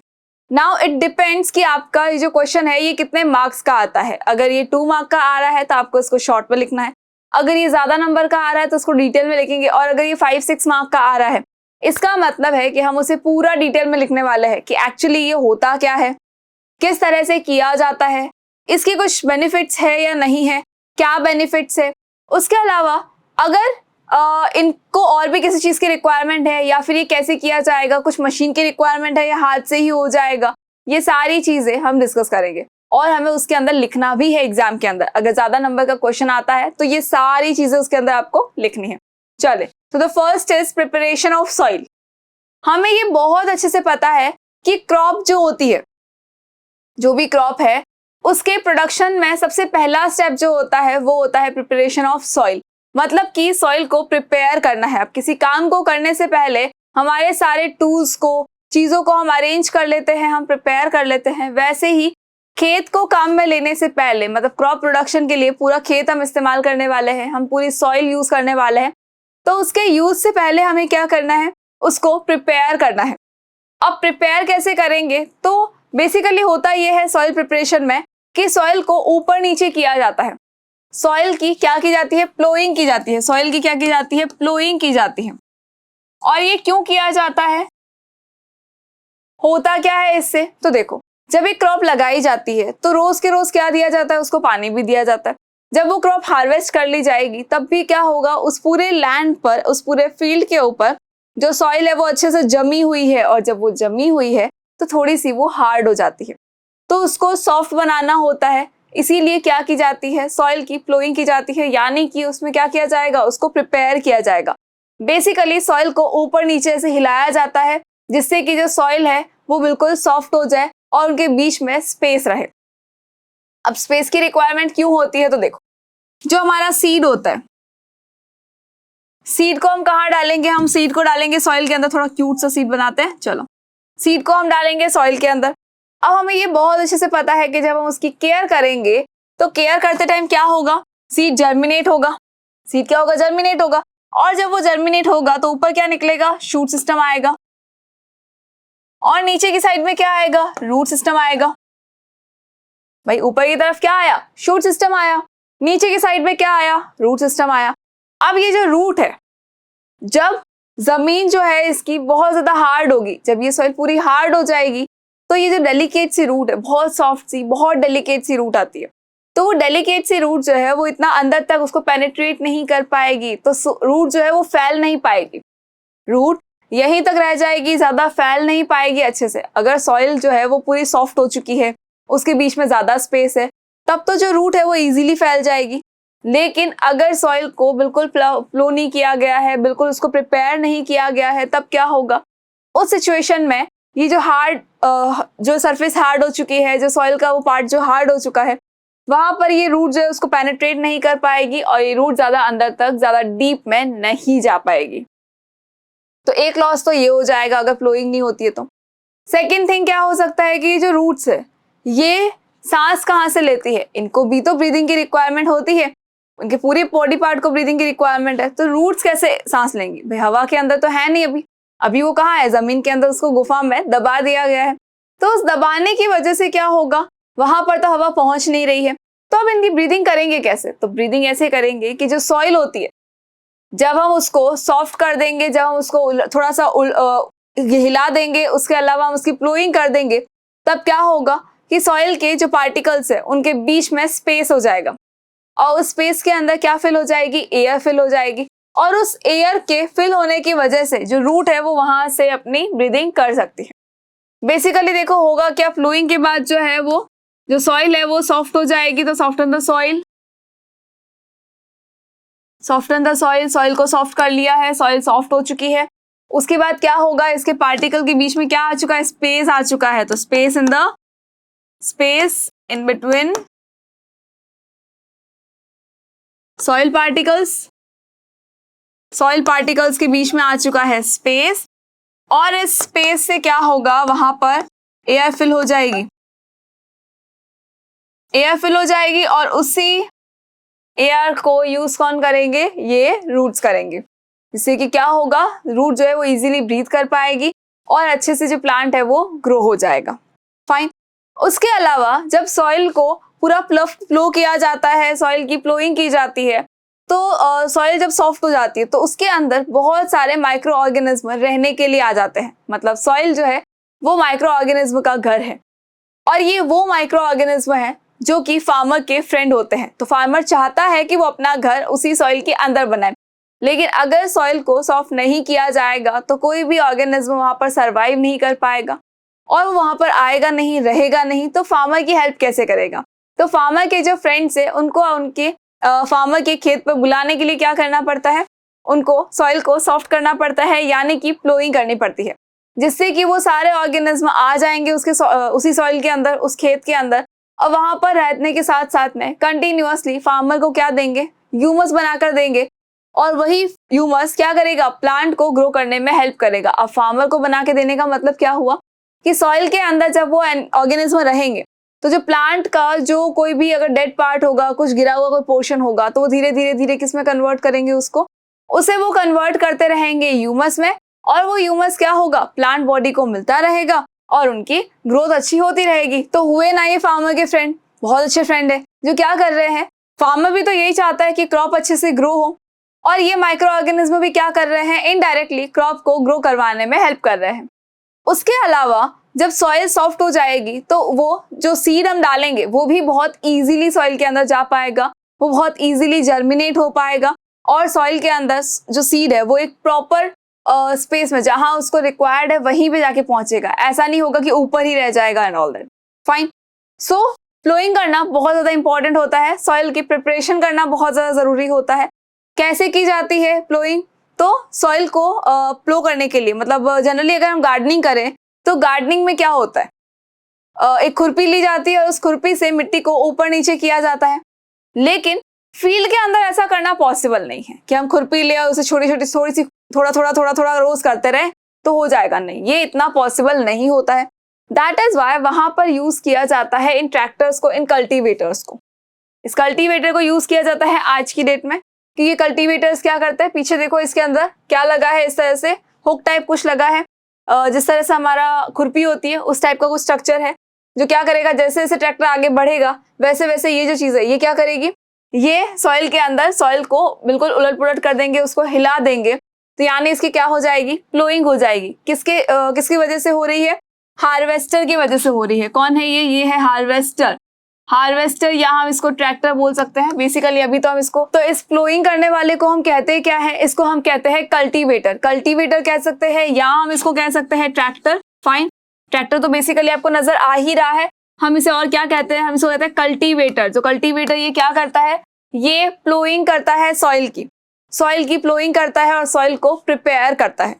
नाउ इट डिपेंड्स कि आपका ये जो क्वेश्चन है ये कितने मार्क्स का आता है। अगर ये 2 मार्क का आ रहा है तो आपको इसको शॉर्ट में लिखना है। अगर ये ज्यादा नंबर का आ रहा है तो उसको डिटेल में लिखेंगे। और अगर ये 5-6 मार्क का आ रहा है, इसका मतलब है कि हम उसे पूरा डिटेल में लिखने वाले हैं कि एक्चुअली ये होता क्या है, किस तरह से किया जाता है, इसके कुछ बेनिफिट्स है या नहीं है, क्या बेनिफिट्स है। उसके अलावा अगर इनको और भी किसी चीज की रिक्वायरमेंट है या फिर ये कैसे किया जाएगा, कुछ मशीन की रिक्वायरमेंट है या हाथ से ही हो जाएगा, ये सारी चीजें हम डिस्कस करेंगे। और हमें उसके अंदर लिखना भी है एग्जाम के अंदर। अगर ज्यादा नंबर का क्वेश्चन आता है तो ये सारी चीजें उसके अंदर आपको लिखनी है। चले, तो the first is preparation of soil. हमें ये बहुत अच्छे से पता है कि क्रॉप जो होती है, जो भी क्रॉप है, उसके प्रोडक्शन में सबसे पहला स्टेप जो होता है वो होता है प्रिपरेशन ऑफ सॉइल। मतलब कि सॉइल को प्रिपेयर करना है। अब किसी काम को करने से पहले हमारे सारे टूल्स को, चीजों को हम अरेंज कर लेते हैं, हम प्रिपेयर कर लेते हैं। वैसे ही खेत को काम में लेने से पहले, मतलब क्रॉप प्रोडक्शन के लिए पूरा खेत हम इस्तेमाल करने वाले हैं, हम पूरी सॉइल यूज करने वाले हैं, तो उसके यूज से पहले हमें क्या करना है, उसको प्रिपेयर करना है। अब प्रिपेयर कैसे करेंगे, तो बेसिकली होता यह है सॉइल प्रिपरेशन में कि सॉइल को ऊपर नीचे किया जाता है। सॉइल की क्या की जाती है, प्लोइंग की जाती है। सॉइल की क्या की जाती है, प्लोइंग की जाती है। और ये क्यों किया जाता है, होता क्या है इससे, तो देखो जब एक क्रॉप लगाई जाती है तो रोज के रोज क्या दिया जाता है, उसको पानी भी दिया जाता है। जब वो क्रॉप हार्वेस्ट कर ली जाएगी तब भी क्या होगा, उस पूरे लैंड पर, उस पूरे फील्ड के ऊपर जो सॉइल है वो अच्छे से जमी हुई है, और जब वो जमी हुई है तो थोड़ी सी वो हार्ड हो जाती है। तो उसको सॉफ्ट बनाना होता है, इसीलिए क्या की जाती है, सॉइल की प्लोइंग की जाती है, यानी कि उसमें क्या किया जाएगा, उसको प्रिपेयर किया जाएगा। बेसिकली सॉइल को ऊपर नीचे से हिलाया जाता है जिससे कि जो सॉइल है वो बिल्कुल सॉफ्ट हो जाए और उनके बीच में स्पेस रहे। अब स्पेस की रिक्वायरमेंट क्यों होती है, तो देखो, जो हमारा सीड होता है, सीड को हम कहाँ डालेंगे, हम सीड को डालेंगे सॉइल के अंदर। थोड़ा क्यूट सा सीड बनाते हैं, चलो। सीड को हम डालेंगे सॉइल के अंदर। अब हमें ये बहुत अच्छे से पता है कि जब हम उसकी केयर करेंगे तो केयर करते टाइम क्या होगा, सीड जर्मिनेट होगा। सीड क्या होगा, जर्मिनेट होगा। और जब वो जर्मिनेट होगा तो ऊपर क्या निकलेगा, शूट सिस्टम आएगा, और नीचे की साइड में क्या आएगा, रूट सिस्टम आएगा। भाई ऊपर की तरफ क्या आया, शूट सिस्टम आया, नीचे की साइड में क्या आया, रूट सिस्टम आया। अब ये जो रूट है, जब जमीन जो है इसकी बहुत ज्यादा हार्ड होगी, जब ये सॉइल पूरी हार्ड हो जाएगी तो ये जो डेलिकेट सी रूट है, बहुत सॉफ्ट सी, बहुत डेलिकेट सी रूट आती है, तो वो डेलिकेट सी रूट जो है वो इतना अंदर तक उसको पेनिट्रेट नहीं कर पाएगी, तो रूट जो है वो फैल नहीं पाएगी, रूट यहीं तक रह जाएगी, ज्यादा फैल नहीं पाएगी अच्छे से। अगर सॉइल जो है वो पूरी सॉफ्ट हो चुकी है, उसके बीच में ज्यादा स्पेस है, तब तो जो रूट है वो इजीली फैल जाएगी। लेकिन अगर सॉइल को बिल्कुल फ्लो नहीं किया गया है, बिल्कुल उसको प्रिपेयर नहीं किया गया है, तब क्या होगा, उस सिचुएशन में ये जो हार्ड जो सरफेस हार्ड हो चुकी है, जो सॉइल का वो पार्ट जो हार्ड हो चुका है, वहां पर ये रूट जो है उसको पेनिट्रेट नहीं कर पाएगी और ये रूट ज्यादा अंदर तक, ज्यादा डीप में नहीं जा पाएगी। तो एक लॉस तो ये हो जाएगा अगर फ्लोइंग नहीं होती है तो। सेकेंड थिंग क्या हो सकता है कि ये जो रूट्स है ये सांस कहाँ से लेती है, इनको भी तो ब्रीदिंग की रिक्वायरमेंट होती है, उनके पूरे बॉडी पार्ट को ब्रीदिंग की रिक्वायरमेंट है, तो रूट्स कैसे सांस लेंगी, भाई हवा के अंदर तो है नहीं, अभी वो कहाँ है, जमीन के अंदर, उसको गुफा में दबा दिया गया है। तो उस दबाने की वजह से क्या होगा, वहां पर तो हवा पहुंच नहीं रही है, तो अब इनकी ब्रीदिंग करेंगे कैसे, तो ब्रीदिंग ऐसे करेंगे कि जो सॉइल होती है, जब हम उसको सॉफ्ट कर देंगे, जब हम उसको थोड़ा सा हिला देंगे, उसके अलावा हम उसकी प्लोइंग कर देंगे, तब क्या होगा कि सॉइल के जो पार्टिकल्स है उनके बीच में स्पेस हो जाएगा, और उस स्पेस के अंदर क्या फिल हो जाएगी, एयर फिल हो जाएगी, और उस एयर के फिल होने की वजह से जो रूट है वो वहां से अपनी ब्रीदिंग कर सकती है। बेसिकली देखो होगा क्या, फ्लोइंग के बाद जो है वो जो सॉइल है वो सॉफ्ट हो जाएगी, तो soften the soil, soften the soil, soil को सॉफ्ट कर लिया है, सॉइल सॉफ्ट हो चुकी है। उसके बाद क्या होगा, इसके पार्टिकल के बीच में क्या आ चुका है, स्पेस आ चुका है, तो space in between soil particles के बीच में आ चुका है स्पेस, और इस स्पेस से क्या होगा, वहां पर एयर फिल हो जाएगी, और उसी एयर को यूज कौन करेंगे, ये रूट्स करेंगे, जिससे कि क्या होगा, रूट जो है वो इजीली ब्रीथ कर पाएगी और अच्छे से जो प्लांट है वो ग्रो हो जाएगा। फाइन। उसके अलावा जब सॉइल को पूरा फ्लो किया जाता है, सॉइल की फ्लोइंग की जाती है, तो सॉइल जब सॉफ्ट हो जाती है तो उसके अंदर बहुत सारे माइक्रो ऑर्गेनिज्म रहने के लिए आ जाते हैं। मतलब सॉइल जो है वो माइक्रो ऑर्गेनिज्म का घर है, और ये वो माइक्रो ऑर्गेनिज्म है जो कि फार्मर के फ्रेंड होते हैं। तो फार्मर चाहता है कि वो अपना घर उसी सॉइल के अंदर बनाए, लेकिन अगर सॉइल को सॉफ्ट नहीं किया जाएगा तो कोई भी ऑर्गेनिज्म वहां पर सरवाइव नहीं कर पाएगा, और वो वहां पर आएगा नहीं, रहेगा नहीं, तो फार्मर की हेल्प कैसे करेगा। तो फार्मर के जो फ्रेंड्स है उनको उनके फार्मर के खेत पर बुलाने के लिए क्या करना पड़ता है, उनको सॉइल को सॉफ्ट करना पड़ता है, यानी कि प्लोइंग करनी पड़ती है, जिससे कि वो सारे ऑर्गेनिज्म आ जाएंगे उसी सॉइल के अंदर, उस खेत के अंदर, और वहां पर रहने के साथ साथ में कंटिन्यूअसली फार्मर को क्या देंगे, ह्यूमस बनाकर देंगे, और वही ह्यूमस क्या करेगा, प्लांट को ग्रो करने में हेल्प करेगा। अब फार्मर को बना के देने का मतलब क्या हुआ कि सॉइल के अंदर जब वो ऑर्गेनिज्म रहेंगे तो जो प्लांट का जो कोई भी अगर डेड पार्ट होगा, कुछ गिरा हुआ कोई पोर्शन होगा, तो वो धीरे धीरे किस में कन्वर्ट करेंगे, उसे वो कन्वर्ट करते रहेंगे ह्यूमस में, और वो ह्यूमस क्या होगा, प्लांट बॉडी को मिलता रहेगा और उनकी ग्रोथ अच्छी होती रहेगी। तो हुए ना ये फार्मर के फ्रेंड, बहुत अच्छे फ्रेंड है जो क्या कर रहे हैं, फार्मर भी तो यही चाहता है कि क्रॉप अच्छे से ग्रो हो, और ये माइक्रो ऑर्गेनिज्म भी क्या कर रहे हैं, इनडायरेक्टली क्रॉप को ग्रो करवाने में हेल्प कर रहे हैं। उसके अलावा जब सॉइल सॉफ्ट हो जाएगी तो वो जो सीड हम डालेंगे वो भी बहुत इजीली सॉइल के अंदर जा पाएगा, वो बहुत इजीली जर्मिनेट हो पाएगा, और सॉइल के अंदर जो सीड है वो एक प्रॉपर स्पेस में जहां उसको रिक्वायर्ड है वहीं पे जाके पहुंचेगा, ऐसा नहीं होगा कि ऊपर ही रह जाएगा and all that. Fine. So ploughing करना बहुत ज्यादा इंपॉर्टेंट होता है, सॉइल की प्रिपरेशन करना बहुत ज्यादा जरूरी होता है। कैसे की जाती है फ्लोइंग? तो सॉइल को फ्लो करने के लिए, मतलब जनरली अगर हम गार्डनिंग करें तो गार्डनिंग में क्या होता है, एक खुरपी ली जाती है और उस खुरपी से मिट्टी को ऊपर नीचे किया जाता है। लेकिन फील्ड के अंदर ऐसा करना पॉसिबल नहीं है कि हम खुरपी ले और उसे छोटी छोटी थोड़ी सी थोड़ा रोज करते रहे तो हो जाएगा, नहीं, ये इतना पॉसिबल नहीं होता है। दैट इज वाई वहां पर यूज किया जाता है इन ट्रैक्टर्स को, इन कल्टीवेटर्स को। इस कल्टीवेटर को यूज किया जाता है आज की डेट में कि ये कल्टीवेटर्स क्या करते हैं, पीछे देखो इसके अंदर क्या लगा है, इस तरह से हुक टाइप कुछ लगा है, जिस तरह से हमारा खुरपी होती है उस टाइप का कुछ स्ट्रक्चर है, जो क्या करेगा, जैसे जैसे ट्रैक्टर आगे बढ़ेगा वैसे वैसे ये जो चीज है ये क्या करेगी, ये सॉइल के अंदर सॉइल को बिल्कुल उलट पुलट कर देंगे, उसको हिला देंगे। तो यानी इसकी क्या हो जाएगी, फ्लोइंग हो जाएगी। किसकी वजह से हो रही है? हार्वेस्टर की वजह से हो रही है। कौन है ये है हार्वेस्टर। हार्वेस्टर या हम इसको ट्रैक्टर बोल सकते हैं बेसिकली, अभी तो हम इसको, तो इस फ्लोइंग करने वाले को हम कहते हैं क्या है, इसको हम कहते हैं कल्टीवेटर। कल्टीवेटर कह सकते हैं या हम इसको कह सकते हैं ट्रैक्टर। फाइन। ट्रैक्टर तो बेसिकली आपको नजर आ ही रहा है, हम इसे और क्या कहते हैं, हम इसको कहते हैं कल्टीवेटर। जो कल्टीवेटर ये क्या करता है, ये फ्लोइंग करता है सॉइल की फ्लोइंग करता है और सॉइल को प्रिपेयर करता है।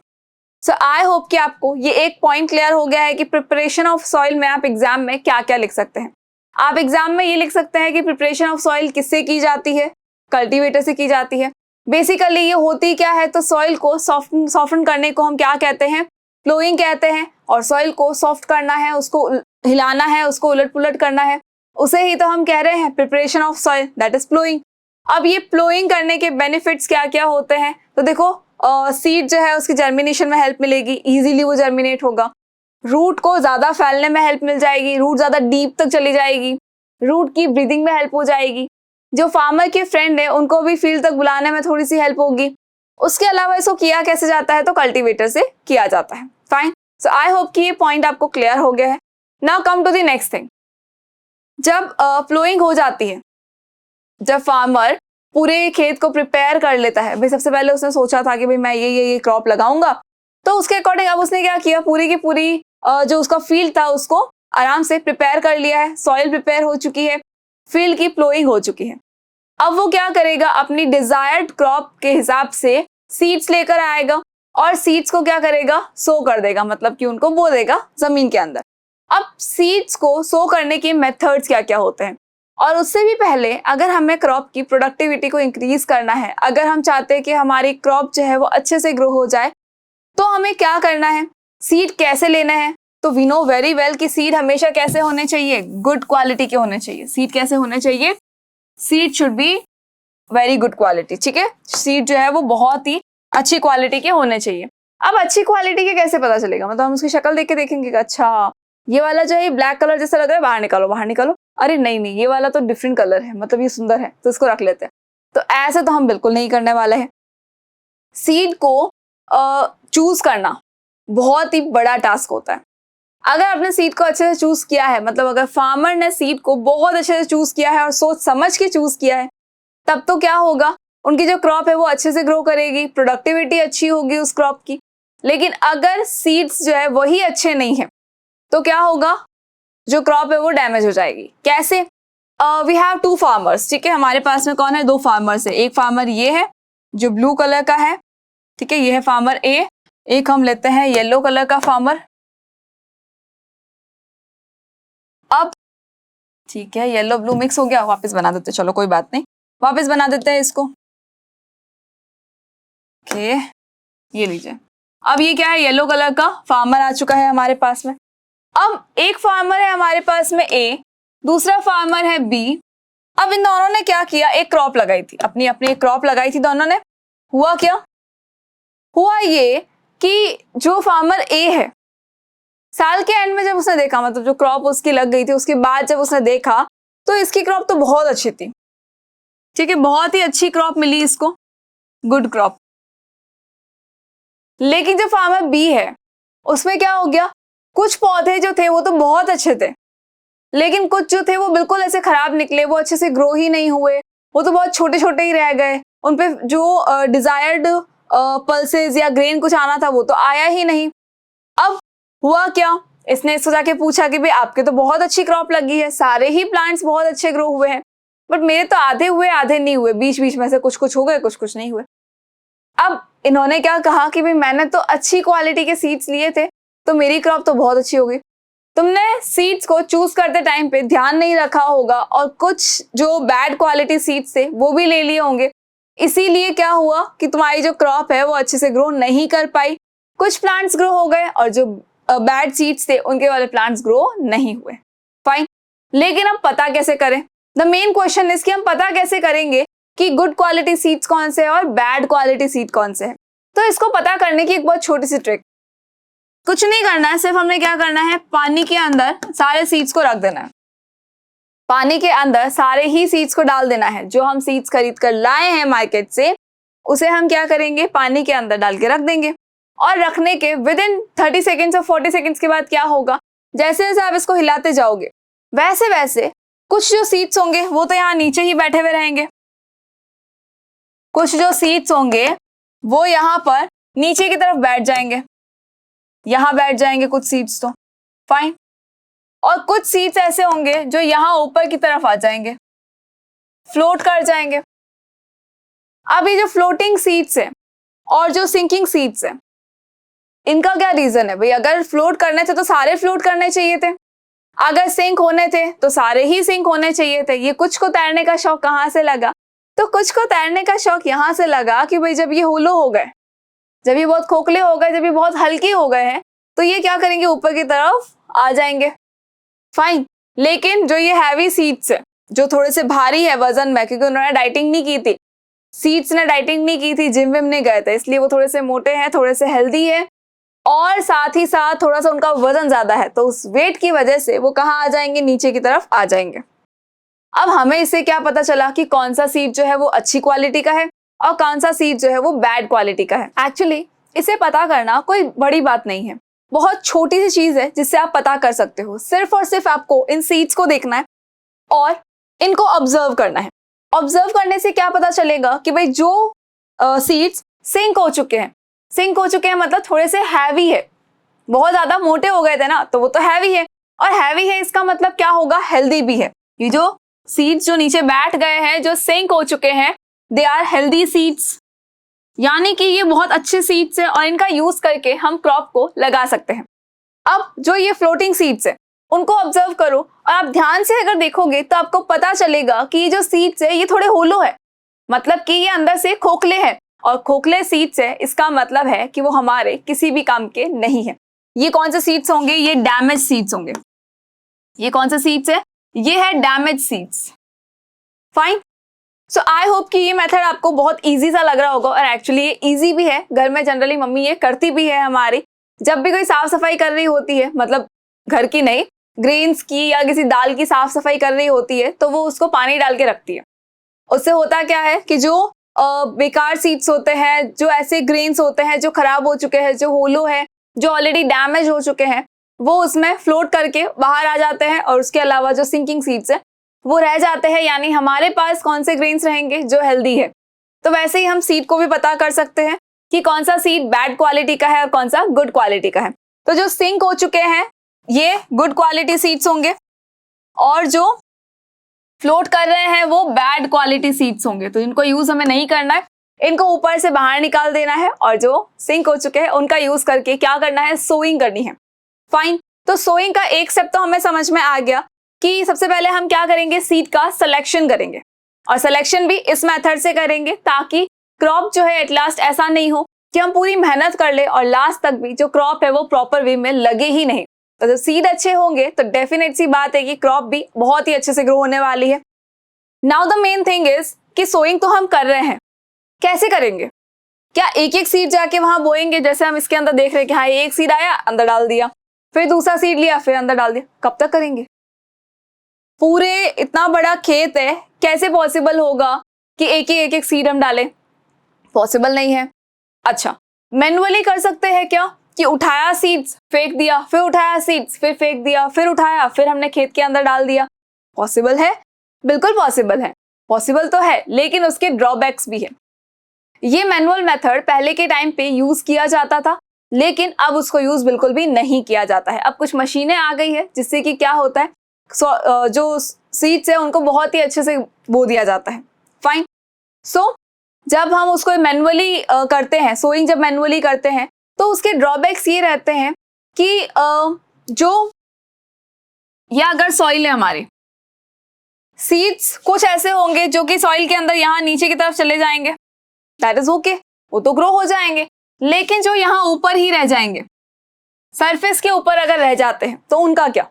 सो आई होप कि आपको ये एक पॉइंट क्लियर हो गया है कि प्रिपरेशन ऑफ सॉइल में आप एग्जाम में क्या क्या लिख सकते हैं। आप एग्जाम में ये लिख सकते हैं कि प्रिपरेशन ऑफ सॉइल किससे की जाती है, कल्टीवेटर से की जाती है। बेसिकली ये होती क्या है, तो सॉइल को सॉफ्टन करने को हम क्या कहते हैं, फ्लोइंग कहते हैं। और सॉइल को सॉफ्ट करना है, उसको हिलाना है, उसको उलट पुलट करना है, उसे ही तो हम कह रहे हैं preparation of soil, that is ploughing. अब ये फ्लोइंग करने के बेनिफिट्स क्या क्या होते हैं, तो देखो सीड जो है उसकी जर्मिनेशन में हेल्प मिलेगी, इजीली वो जर्मिनेट होगा। रूट को ज्यादा फैलने में हेल्प मिल जाएगी, रूट ज्यादा डीप तक चली जाएगी, रूट की ब्रीदिंग में हेल्प हो जाएगी। जो फार्मर के फ्रेंड है उनको भी फील्ड तक बुलाने में थोड़ी सी हेल्प होगी। उसके अलावा इसको किया कैसे जाता है, तो कल्टीवेटर से किया जाता है। फाइन। सो आई होप कि ये पॉइंट आपको क्लियर हो गया है। Now come to the next thing. जब फ्लोइंग हो जाती है, जब फार्मर पूरे खेत को प्रिपेयर कर लेता है, भाई सबसे पहले उसने सोचा था कि भाई मैं ये क्रॉप लगाऊंगा, तो उसके अकॉर्डिंग अब उसने क्या किया, पूरी की पूरी जो उसका फील्ड था उसको आराम से प्रिपेयर कर लिया है, सॉइल प्रिपेयर हो चुकी है, फील्ड की फ्लोइंग हो चुकी है। अब वो क्या करेगा, अपनी डिजायर्ड क्रॉप के हिसाब से सीड्स लेकर आएगा और सीड्स को क्या करेगा, सो कर देगा, मतलब कि उनको बो देगा जमीन के अंदर। अब सीड्स को सो करने के मेथड्स क्या क्या होते हैं, और उससे भी पहले अगर हमें क्रॉप की प्रोडक्टिविटी को इंक्रीज करना है, अगर हम चाहते हैं कि हमारी क्रॉप जो है वो अच्छे से ग्रो हो जाए, तो हमें क्या करना है, सीड कैसे लेना है। तो वी नो वेरी वेल कि सीड हमेशा कैसे होने चाहिए, गुड क्वालिटी के होने चाहिए। सीड कैसे होने चाहिए, seed should be very good quality. ठीक है, सीड जो है वो बहुत ही अच्छी क्वालिटी के होने चाहिए। अब अच्छी क्वालिटी के कैसे पता चलेगा, मतलब हम उसकी शक्ल देख के देखेंगे कि अच्छा ये वाला जो है ब्लैक कलर जैसा लग रहा है, बाहर निकालो, अरे नहीं ये वाला तो डिफरेंट कलर है, मतलब ये सुंदर है तो इसको रख लेते हैं। तो ऐसे तो हम बिल्कुल नहीं करने वाले हैं। सीड को चूज करना बहुत ही बड़ा टास्क होता है। अगर आपने सीड को अच्छे से चूज किया है, मतलब अगर फार्मर ने सीड को बहुत अच्छे से चूज किया है और सोच समझ के चूज किया है, तब तो क्या होगा, उनकी जो क्रॉप है वो अच्छे से ग्रो करेगी, प्रोडक्टिविटी अच्छी होगी उस क्रॉप की। लेकिन अगर सीड्स जो है वही अच्छे नहीं है तो क्या होगा, जो क्रॉप है वो डैमेज हो जाएगी। कैसे, वी हैव टू फार्मर्स। ठीक है, हमारे पास में कौन है, दो फार्मर्स है। एक फार्मर ये है जो ब्लू कलर का है, ठीक है, ये है फार्मर ए। एक हम लेते हैं येलो कलर का फार्मर। अब ठीक है, येलो ब्लू मिक्स हो गया, वापस बना देते, चलो कोई बात नहीं, वापस बना देते हैं इसको। ओके, ये लीजिए। अब ये क्या है, येलो कलर का फार्मर आ चुका है हमारे पास में। अब एक फार्मर है हमारे पास में ए, दूसरा फार्मर है बी। अब इन दोनों ने क्या किया, एक क्रॉप लगाई थी, अपनी अपनी एक क्रॉप लगाई थी दोनों ने। हुआ क्या, हुआ ये कि जो फार्मर ए है, साल के एंड में जब उसने देखा, मतलब जो क्रॉप उसकी लग गई थी उसके बाद जब उसने देखा, तो इसकी क्रॉप तो बहुत अच्छी थी। ठीक है, बहुत ही अच्छी क्रॉप मिली इसको, गुड क्रॉप। लेकिन जो फार्मर बी है उसमें क्या हो गया, कुछ पौधे जो थे वो तो बहुत अच्छे थे, लेकिन कुछ जो थे वो बिल्कुल ऐसे खराब निकले, वो अच्छे से ग्रो ही नहीं हुए, वो तो बहुत छोटे छोटे ही रह गए। उनपे जो डिजायर्ड पल्सेस या ग्रेन कुछ आना था वो तो आया ही नहीं। अब हुआ क्या, इसने इसको जाके पूछा कि भाई आपके तो बहुत अच्छी क्रॉप लगी है, सारे ही प्लांट्स बहुत अच्छे ग्रो हुए हैं, बट मेरे तो आधे हुए आधे नहीं हुए, बीच बीच में से कुछ कुछ हो गए कुछ कुछ नहीं हुए। अब इन्होंने क्या कहा कि भाई मैंने तो अच्छी क्वालिटी के सीड्स लिए थे तो मेरी क्रॉप तो बहुत अच्छी हो गई। तुमने सीड्स को चूज करते टाइम पे ध्यान नहीं रखा होगा और कुछ जो बैड क्वालिटी सीड्स थे वो भी ले लिए होंगे, इसीलिए क्या हुआ कि तुम्हारी जो क्रॉप है वो अच्छे से ग्रो नहीं कर पाई। कुछ प्लांट्स ग्रो हो गए और जो बैड सीड्स थे उनके वाले प्लांट्स ग्रो नहीं हुए। फाइन, लेकिन अब पता कैसे करें? द मेन क्वेश्चन इज कि हम पता कैसे करेंगे कि गुड क्वालिटी सीड्स कौन से हैं और बैड क्वालिटी सीड कौन से हैं। तो इसको पता करने की एक बहुत छोटी सी ट्रिक, कुछ नहीं करना है, सिर्फ हमने क्या करना है, पानी के अंदर सारे सीड्स को रख देना है। पानी के अंदर सारे ही सीड्स को डाल देना है। जो हम सीड्स खरीद कर लाए हैं मार्केट से उसे हम क्या करेंगे, पानी के अंदर डाल के रख देंगे। और रखने के विद इन 30 सेकेंड्स और 40 सेकेंड्स के बाद क्या होगा, जैसे जैसे आप इसको हिलाते जाओगे वैसे वैसे कुछ जो सीड्स होंगे वो तो यहाँ नीचे ही बैठे हुए रहेंगे, कुछ जो सीड्स होंगे वो यहाँ पर नीचे की तरफ बैठ जाएंगे, यहाँ बैठ जाएंगे कुछ सीड्स तो फाइन, और कुछ सीड्स ऐसे होंगे जो यहाँ ऊपर की तरफ आ जाएंगे, फ्लोट कर जाएंगे। अब ये जो फ्लोटिंग सीड्स है और जो सिंकिंग सीड्स है इनका क्या रीजन है भाई, अगर फ्लोट करने थे तो सारे फ्लोट करने चाहिए थे, अगर सिंक होने थे तो सारे ही सिंक होने चाहिए थे। ये कुछ को तैरने का शौक कहाँ से लगा, तो कुछ को तैरने का शौक यहाँ से लगा कि भाई जब ये होलो हो गए, जब ये बहुत खोखले हो गए, जब ये बहुत हल्के हो गए हैं तो ये क्या करेंगे, ऊपर की तरफ आ जाएंगे। फाइन, लेकिन जो ये हैवी सीड्स है जो थोड़े से भारी है वजन में, क्योंकि उन्होंने डाइटिंग नहीं की थी, सीड्स ने डाइटिंग नहीं की थी, जिम विम नहीं गए थे, इसलिए वो थोड़े से मोटे हैं, थोड़े से हेल्दी है और साथ ही साथ थोड़ा सा उनका वजन ज्यादा है, तो उस वेट की वजह से वो कहाँ आ जाएंगे, नीचे की तरफ आ जाएंगे। अब हमें इससे क्या पता चला कि कौन सा सीड जो है वो अच्छी क्वालिटी का है और कौन सा सीड जो है वो बैड क्वालिटी का है। एक्चुअली इसे पता करना कोई बड़ी बात नहीं है, बहुत छोटी सी चीज है जिससे आप पता कर सकते हो। सिर्फ और सिर्फ आपको इन सीड्स को देखना है और इनको ऑब्जर्व करना है। ऑब्जर्व करने से क्या पता चलेगा कि भाई जो सीड्स सिंक हो चुके हैं, सिंक हो चुके हैं मतलब थोड़े से हैवी है, बहुत ज्यादा मोटे हो गए थे ना तो वो तो हैवी है, और हैवी है इसका मतलब क्या होगा, हेल्दी भी है। ये जो सीड्स जो नीचे बैठ गए हैं, जो सिंक हो चुके हैं, दे आर हेल्दी सीड्स, यानी कि ये बहुत अच्छे सीड्स हैं और इनका यूज करके हम क्रॉप को लगा सकते हैं। अब जो ये फ्लोटिंग सीड्स है उनको ऑब्जर्व करो और आप ध्यान से अगर देखोगे तो आपको पता चलेगा कि ये जो सीड्स है ये थोड़े होलो है, मतलब कि ये अंदर से खोखले हैं, और खोखले सीड्स है इसका मतलब है कि वो हमारे किसी भी काम के नहीं है। ये कौन से सीड्स होंगे, ये डैमेज सीड्स होंगे। ये कौन से सीड्स है, ये है damage seeds. Fine, so I hope कि ये मेथड आपको बहुत इजी सा लग रहा होगा, और एक्चुअली ये इजी भी है, घर में जनरली मम्मी ये करती भी है हमारी। जब भी कोई साफ सफाई कर रही होती है, मतलब घर की नहीं, ग्रेन्स की या किसी दाल की साफ सफाई कर रही होती है, तो वो उसको पानी डाल के रखती है। उससे होता क्या है कि जो बेकार सीड्स होते हैं, जो ऐसे ग्रेन्स होते हैं जो खराब हो चुके हैं, जो होलो है, जो ऑलरेडी डैमेज हो चुके हैं, वो उसमें फ्लोट करके बाहर आ जाते हैं, और उसके अलावा जो सिंकिंग सीड्स है वो रह जाते हैं। यानी हमारे पास कौन से ग्रेन्स रहेंगे, जो हेल्दी है। तो वैसे ही हम सीड को भी पता कर सकते हैं कि कौन सा सीड बैड क्वालिटी का है और कौन सा गुड क्वालिटी का है। तो जो सिंक हो चुके हैं ये गुड क्वालिटी सीड्स होंगे, और जो फ्लोट कर रहे हैं वो बैड क्वालिटी सीड्स होंगे। तो इनको यूज हमें नहीं करना है, इनको ऊपर से बाहर निकाल देना है, और जो सिंक हो चुके हैं उनका यूज करके क्या करना है, सोइंग करनी है। फाइन, तो सोइंग का एक स्टेप तो हमें समझ में आ गया कि सबसे पहले हम क्या करेंगे, सीड का सिलेक्शन करेंगे, और सिलेक्शन भी इस मेथड से करेंगे ताकि क्रॉप जो है एट लास्ट ऐसा नहीं हो कि हम पूरी मेहनत कर ले और लास्ट तक भी जो क्रॉप है वो प्रॉपर वे में लगे ही नहीं। तो जब सीड अच्छे होंगे तो डेफिनेट सी बात है कि क्रॉप भी बहुत ही अच्छे से ग्रो होने वाली है। Now the main thing is कि सोइंग तो हम कर रहे हैं, कैसे करेंगे? क्या एक एक सीड जाके वहां बोएंगे, जैसे हम इसके अंदर देख रहे हैं कि हाँ एक सीड आया अंदर डाल दिया, फिर दूसरा सीड लिया फिर अंदर डाल दिया? कब तक करेंगे? पूरे इतना बड़ा खेत है, कैसे पॉसिबल होगा कि एक एक सीड हम डालें? पॉसिबल नहीं है। अच्छा, मैनुअली कर सकते हैं क्या, कि उठाया सीड्स फेंक दिया, फिर उठाया सीड्स फिर फेंक दिया, फिर उठाया फिर हमने खेत के अंदर डाल दिया? पॉसिबल है, बिल्कुल पॉसिबल है, पॉसिबल तो है, लेकिन उसके ड्रॉबैक्स भी है। ये मैनुअल मेथड पहले के टाइम पे यूज किया जाता था, लेकिन अब उसको यूज बिल्कुल भी नहीं किया जाता है। अब कुछ मशीनें आ गई है जिससे कि क्या होता है, जो सीड्स है उनको बहुत ही अच्छे से बो दिया जाता है। फाइन। सो जब हम उसको मैनुअली करते हैं, सोइंग जब मैनुअली करते हैं, तो उसके ड्रॉबैक्स ये रहते हैं कि जो या अगर सॉइल है हमारे, सीड्स कुछ ऐसे होंगे जो कि सॉइल के अंदर यहाँ नीचे की तरफ चले जाएंगे, दैट इज ओके, वो तो ग्रो हो जाएंगे। लेकिन जो यहाँ ऊपर ही रह जाएंगे, सरफेस के ऊपर अगर रह जाते हैं, तो उनका क्या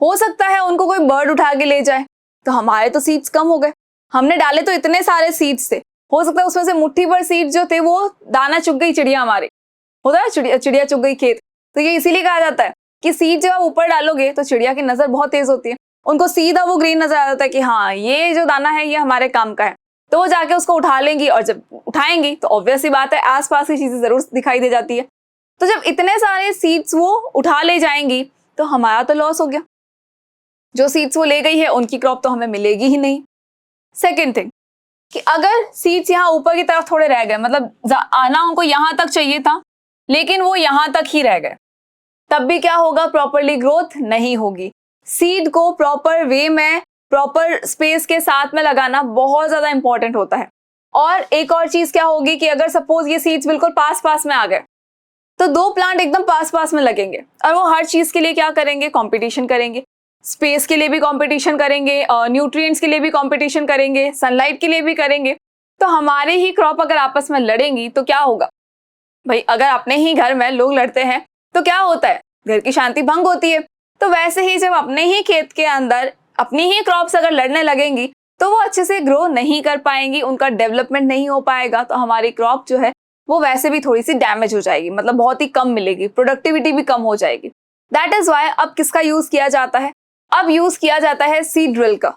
हो सकता है, उनको कोई बर्ड उठा के ले जाए, तो हमारे तो सीड्स कम हो गए। हमने डाले तो इतने सारे सीड्स थे, हो सकता है उसमें से मुट्ठी भर सीड्स जो थे वो दाना चुग गई चिड़िया, हमारे होता है चिड़िया चुग गई खेत। तो ये इसीलिए कहा जाता है कि सीड जब आप ऊपर डालोगे तो चिड़िया की नजर बहुत तेज होती है, उनको सीधा वो ग्रीन नजर आ जाता है कि हाँ ये जो दाना है ये हमारे काम का है, तो वो जाके उसको उठा लेंगी, और जब उठाएंगी तो ऑब्वियस सी बात है आसपास की चीजें जरूर दिखाई दे जाती है। तो जब इतने सारे सीड्स वो उठा ले जाएंगी तो हमारा तो लॉस हो गया, जो सीड्स वो ले गई है उनकी क्रॉप तो हमें मिलेगी ही नहीं। सेकेंड थिंग कि अगर सीड्स यहाँ ऊपर की तरफ थोड़े रह गए, मतलब आना उनको यहाँ तक चाहिए था लेकिन वो यहाँ तक ही रह गए, तब भी क्या होगा, प्रॉपरली ग्रोथ नहीं होगी। सीड को प्रॉपर वे में, प्रॉपर स्पेस के साथ में लगाना बहुत ज्यादा इंपॉर्टेंट होता है। और एक और चीज क्या होगी कि अगर सपोज ये सीड्स बिल्कुल पास पास में आ गए, तो दो प्लांट एकदम पास पास में लगेंगे और वो हर चीज के लिए क्या करेंगे, कंपटीशन करेंगे। स्पेस के लिए भी कंपटीशन करेंगे, न्यूट्रिएंट्स के लिए भी कंपटीशन करेंगे, सनलाइट के लिए भी करेंगे। तो हमारे ही क्रॉप अगर आपस में लड़ेंगी तो क्या होगा भाई, अगर अपने ही घर में लोग लड़ते हैं तो क्या होता है, घर की शांति भंग होती है। तो वैसे ही जब अपने ही खेत के अंदर अपनी ही क्रॉप्स अगर लड़ने लगेंगी तो वो अच्छे से ग्रो नहीं कर पाएंगी, उनका डेवलपमेंट नहीं हो पाएगा, तो हमारी क्रॉप जो है वो वैसे भी थोड़ी सी डैमेज हो जाएगी, मतलब बहुत ही कम मिलेगी, प्रोडक्टिविटी भी कम हो जाएगी। दैट इज वाई अब किसका यूज किया जाता है, अब यूज किया जाता है सीड ड्रिल का।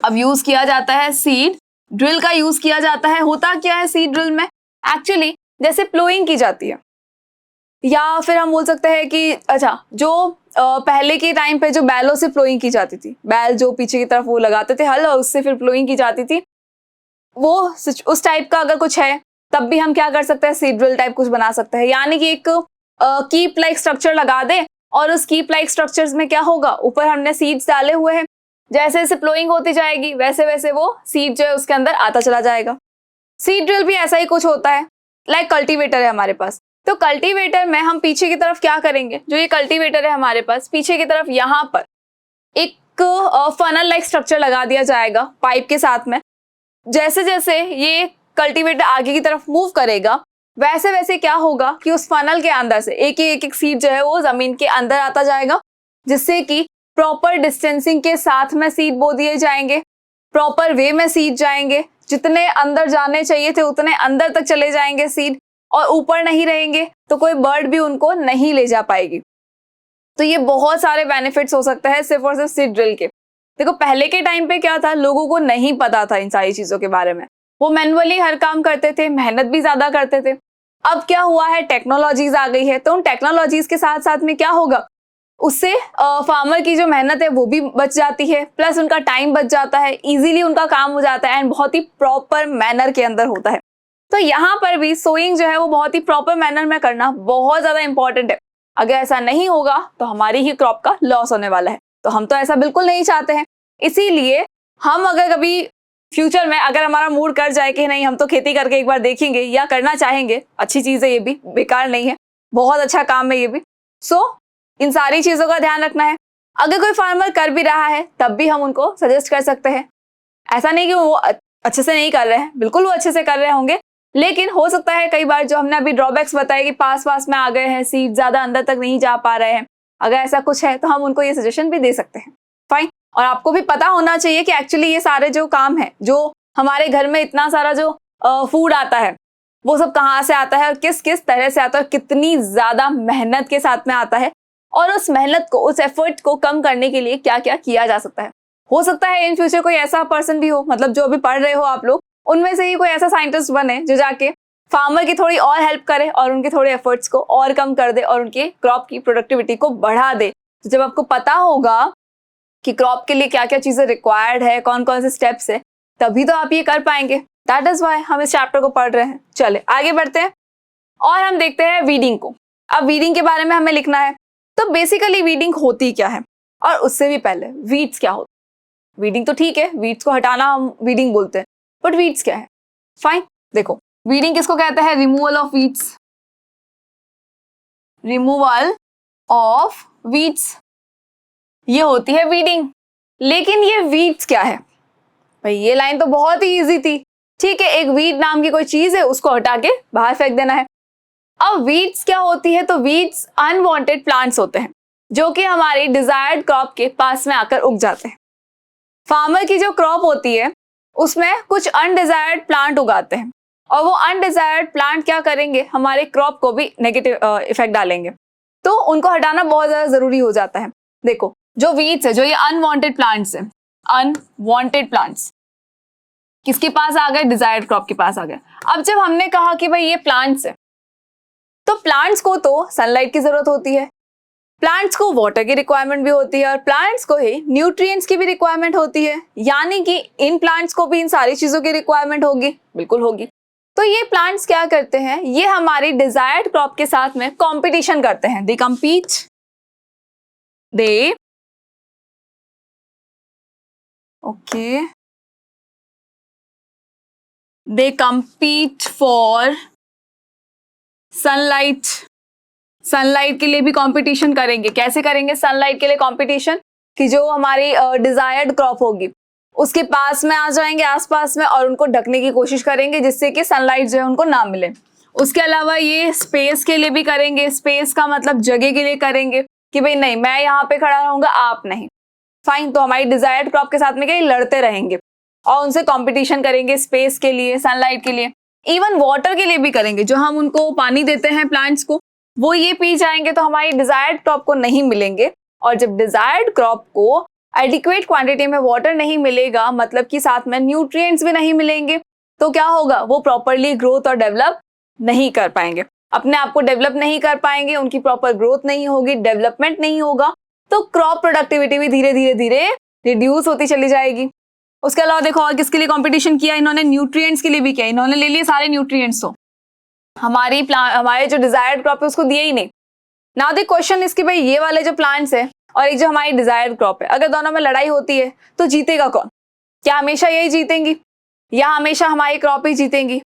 अब यूज किया जाता है सीड ड्रिल का यूज किया जाता है। होता क्या है सीड ड्रिल में, एक्चुअली जैसे प्लोइंग की जाती है, या फिर हम बोल सकते हैं कि अच्छा जो पहले के टाइम पे जो बैलों से प्लोइंग की जाती थी, बैल जो पीछे की तरफ वो लगाते थे हल और उससे फिर प्लोइंग की जाती थी, वो उस टाइप का अगर कुछ है तब भी हम क्या कर सकते हैं, सीड ड्रिल टाइप कुछ बना सकते हैं। यानी कि एक कीप लाइक स्ट्रक्चर लगा दे और उस कीप लाइक स्ट्रक्चर्स में क्या होगा, ऊपर हमने सीड्स डाले हुए हैं, जैसे जैसे प्लोइंग होती जाएगी वैसे वैसे वो सीड जो है उसके अंदर आता चला जाएगा। सीड ड्रिल भी ऐसा ही कुछ होता है, लाइक कल्टीवेटर है हमारे पास। तो कल्टीवेटर में हम पीछे की तरफ क्या करेंगे, जो ये कल्टीवेटर है हमारे पास, पीछे की तरफ यहाँ पर एक फनल लाइक स्ट्रक्चर लगा दिया जाएगा पाइप के साथ में। जैसे जैसे ये कल्टीवेटर आगे की तरफ मूव करेगा वैसे वैसे क्या होगा कि उस फनल के अंदर से एक सीड जो है वो जमीन के अंदर आता जाएगा, जिससे कि प्रॉपर डिस्टेंसिंग के साथ में सीड बो दिए जाएंगे, प्रॉपर वे में सीड जाएंगे, जितने अंदर जाने चाहिए थे उतने अंदर तक चले जाएंगे सीड, और ऊपर नहीं रहेंगे तो कोई बर्ड भी उनको नहीं ले जा पाएगी। तो ये बहुत सारे बेनिफिट्स हो सकते हैं सिर्फ और सिर्फ सीड ड्रिल के। देखो पहले के टाइम पे क्या था, लोगों को नहीं पता था इन सारी चीजों के बारे में, वो मैनुअली हर काम करते थे, मेहनत भी ज्यादा करते थे। अब क्या हुआ है, टेक्नोलॉजीज आ गई है, तो उन टेक्नोलॉजीज के साथ साथ में क्या होगा, उससे फार्मर की जो मेहनत है वो भी बच जाती है, प्लस उनका टाइम बच जाता है, इजीली उनका काम हो जाता है एंड बहुत ही प्रॉपर मैनर के अंदर होता है। तो यहाँ पर भी सोइंग जो है वो बहुत ही प्रॉपर मैनर में करना बहुत ज्यादा इंपॉर्टेंट है। अगर ऐसा नहीं होगा तो हमारी ही क्रॉप का लॉस होने वाला है, तो हम तो ऐसा बिल्कुल नहीं चाहते हैं। इसीलिए हम अगर कभी फ्यूचर में अगर हमारा मूड कर जाए कि नहीं हम तो खेती करके एक बार देखेंगे या करना चाहेंगे, अच्छी चीज है ये भी, बेकार नहीं है, बहुत अच्छा काम है ये भी। सो इन सारी चीजों का ध्यान रखना है। अगर कोई फार्मर कर भी रहा है तब भी हम उनको सजेस्ट कर सकते हैं, ऐसा नहीं कि वो अच्छे से नहीं कर रहे हैं, बिल्कुल वो अच्छे से कर रहे होंगे, लेकिन हो सकता है कई बार जो हमने अभी ड्रॉबैक्स बताए कि पास पास में आ गए हैं, सीड ज्यादा अंदर तक नहीं जा पा रहे हैं, अगर ऐसा कुछ है तो हम उनको ये सजेशन भी दे सकते हैं। फाइन। और आपको भी पता होना चाहिए कि एक्चुअली ये सारे जो काम है, जो हमारे घर में इतना सारा जो फूड आता है वो सब कहाँ से आता है और किस किस तरह से आता है, कितनी ज्यादा मेहनत के साथ में आता है, और उस मेहनत को, उस एफर्ट को कम करने के लिए क्या क्या किया जा सकता है। हो सकता है इन फ्यूचर कोई ऐसा पर्सन भी हो, मतलब जो अभी पढ़ रहे हो आप लोग, उनमें से ही कोई ऐसा साइंटिस्ट बने जो जाके फार्मर की थोड़ी और हेल्प करे और उनके थोड़े एफर्ट्स को और कम कर दे और उनके क्रॉप की प्रोडक्टिविटी को बढ़ा दे। तो जब आपको पता होगा कि क्रॉप के लिए क्या क्या चीजें रिक्वायर्ड है, कौन कौन से स्टेप्स है, तभी तो आप ये कर पाएंगे। दैट इज वाई हम इस चैप्टर को पढ़ रहे हैं। चले आगे बढ़ते हैं और हम देखते हैं वीडिंग को। अब वीडिंग के बारे में हमें लिखना है। तो बेसिकली वीडिंग होती क्या है, और उससे भी पहले वीड्स क्या होती है। वीडिंग तो ठीक है, वीड्स को हटाना हम वीडिंग बोलते हैं, बट वीड्स क्या है। फाइन, देखो वीडिंग किसको कहते हैं, removal of weeds, removal of weeds, ये होती है वीडिंग। लेकिन ये वीड्स क्या है भाई, ये लाइन तो बहुत ही इजी थी। ठीक है, एक वीड नाम की कोई चीज है, उसको हटा के बाहर फेंक देना है। अब वीड्स क्या होती है, तो वीड्स अनवांटेड प्लांट्स होते हैं जो कि हमारी डिजायर्ड क्रॉप के पास में आकर उग जाते हैं। फार्मर की जो क्रॉप होती है उसमें कुछ अनडिजायर्ड प्लांट उगाते हैं, और वो अनडिजायर्ड प्लांट क्या करेंगे, हमारे क्रॉप को भी नेगेटिव इफेक्ट डालेंगे, तो उनको हटाना बहुत ज्यादा जरूरी हो जाता है। देखो जो वीड्स है, जो ये अनवांटेड प्लांट्स है, अनवांटेड प्लांट्स किसके पास आ गए, डिजायर्ड क्रॉप के पास आ गए। अब जब हमने कहा कि भाई ये प्लांट्स है, तो प्लांट्स को तो सनलाइट की जरूरत होती है, प्लांट्स को वाटर की रिक्वायरमेंट भी होती है, और प्लांट्स को ही न्यूट्रिएंट्स की भी रिक्वायरमेंट होती है। यानी कि इन प्लांट्स को भी इन सारी चीजों की रिक्वायरमेंट होगी, बिल्कुल होगी। तो ये प्लांट्स क्या करते हैं, ये हमारी डिजायर्ड क्रॉप के साथ में कंपटीशन करते हैं। दे compete, they okay, they compete for sunlight. Sunlight के लिए भी कंपटीशन करेंगे। कैसे करेंगे सनलाइट के लिए कंपटीशन, कि जो हमारी डिजायर्ड क्रॉप होगी उसके पास में आ जाएंगे, आसपास में, और उनको ढकने की कोशिश करेंगे जिससे कि सनलाइट जो है उनको ना मिले। उसके अलावा ये स्पेस के लिए भी करेंगे। स्पेस का मतलब जगह के लिए करेंगे कि भाई नहीं, मैं यहाँ पे खड़ा रहूंगा, आप नहीं। फाइन, तो हमारी डिजायर्ड क्रॉप के साथ में क्या, लड़ते रहेंगे और उनसे कंपटीशन करेंगे स्पेस के लिए, सनलाइट के लिए, इवन वाटर के लिए भी करेंगे। जो हम उनको पानी देते हैं प्लांट्स को, वो ये पी जाएंगे तो हमारी डिजायर्ड क्रॉप को नहीं मिलेंगे। और जब डिजायर्ड क्रॉप को एडिक्वेट क्वांटिटी में वाटर नहीं मिलेगा, मतलब कि साथ में न्यूट्रिएंट्स भी नहीं मिलेंगे, तो क्या होगा, वो प्रॉपरली ग्रोथ और डेवलप नहीं कर पाएंगे, अपने आप को डेवलप नहीं कर पाएंगे, उनकी प्रॉपर ग्रोथ नहीं होगी, डेवलपमेंट नहीं होगा, तो क्रॉप प्रोडक्टिविटी भी धीरे धीरे धीरे रिड्यूस होती चली जाएगी। उसके अलावा देखो और किसके लिए कंपटीशन किया इन्होंने, न्यूट्रिएंट्स के लिए भी किया। इन्होंने ले लिए सारे न्यूट्रिएंट्स, तो हमारे जो डिजायर्ड क्रॉप है उसको दिए ही नहीं। नाउ द क्वेश्चन इज कि भाई ये वाले जो प्लांट्स है और एक जो हमारी डिजायर्ड क्रॉप है, अगर दोनों में लड़ाई होती है तो जीतेगा कौन? क्या हमेशा यही जीतेंगी या हमेशा हमारी क्रॉप ही जीतेंगी?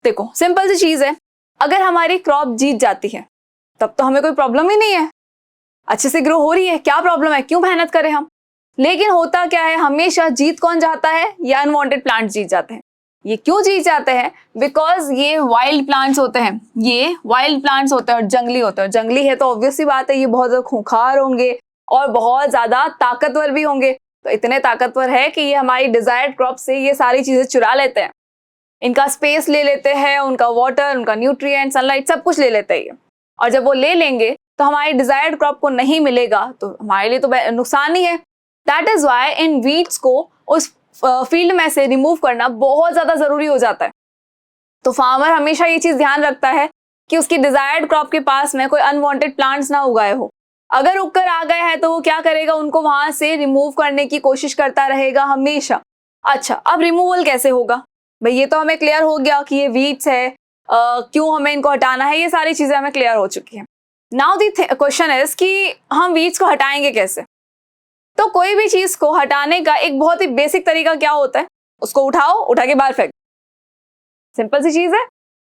देखो सिंपल सी चीज है, अगर हमारी क्रॉप जीत जाती है तब तो हमें कोई प्रॉब्लम ही नहीं है, अच्छे से ग्रो हो रही है, क्या प्रॉब्लम है, क्यों मेहनत करें हम। लेकिन होता क्या है, हमेशा जीत कौन जाता है, ये अनवांटेड प्लांट्स जीत जाते हैं। ये क्यों जीत जाते हैं? बिकॉज ये वाइल्ड प्लांट्स होते हैं, ये वाइल्ड प्लांट्स होते हैं और जंगली होते हैं। जंगली है तो ऑब्वियस सी बात है ये बहुत ज्यादा खूंखार होंगे और बहुत ज्यादा ताकतवर भी होंगे। तो इतने ताकतवर है कि ये हमारी डिजायर्ड क्रॉप से ये सारी चीजें चुरा लेते हैं, इनका स्पेस ले लेते हैं, उनका वाटर, उनका न्यूट्रिएंट, सनलाइट, सब कुछ ले लेते हैं ये। और जब वो ले लेंगे तो हमारी डिजायर्ड क्रॉप को नहीं मिलेगा, तो हमारे लिए तो नुकसान ही है। That is why in weeds को उस फील्ड में से रिमूव करना बहुत ज्यादा जरूरी हो जाता है। तो फार्मर हमेशा ये चीज ध्यान रखता है कि उसकी डिजायर्ड क्रॉप के पास में कोई अनवांटेड प्लांट्स ना उगाए हो। अगर उगकर आ गए हैं तो वो क्या करेगा, उनको वहां से रिमूव करने की कोशिश करता रहेगा हमेशा। अच्छा, अब रिमूवल कैसे होगा भाई, ये तो हमें क्लियर हो गया कि ये वीड्स है, क्यों हमें इनको हटाना है, ये सारी चीजें हमें क्लियर हो चुकी है। नाउ द क्वेश्चन इज कि हम वीड्स को हटाएंगे कैसे। तो कोई भी चीज को हटाने का एक बहुत ही बेसिक तरीका क्या होता है, उसको उठाओ, उठा के बाहर फेंक। सिंपल सी चीज है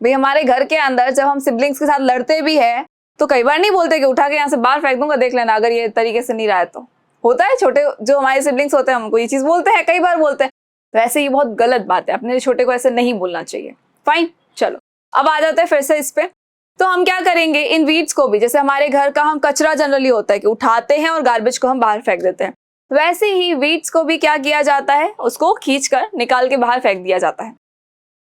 भाई। हमारे घर के अंदर जब हम सिबलिंग्स के साथ लड़ते भी है तो कई बार नहीं बोलते कि उठा के यहाँ से बाहर फेंक दूंगा, देख लेना अगर ये तरीके से नहीं रहा है तो। होता है, छोटे जो हमारे सिबलिंग्स होते हैं हमको ये चीज बोलते हैं, कई बार बोलते हैं। वैसे ये बहुत गलत बात है, अपने छोटे को ऐसे नहीं बोलना चाहिए। फाइन, चलो अब आ जाते हैं फिर से इस पे। तो हम क्या करेंगे, इन वीड्स को भी, जैसे हमारे घर का हम कचरा जनरली होता है कि उठाते हैं और गार्बेज को हम बाहर फेंक देते हैं, वैसे ही वीड्स को भी क्या किया जाता है, उसको खींचकर निकाल के बाहर फेंक दिया जाता है।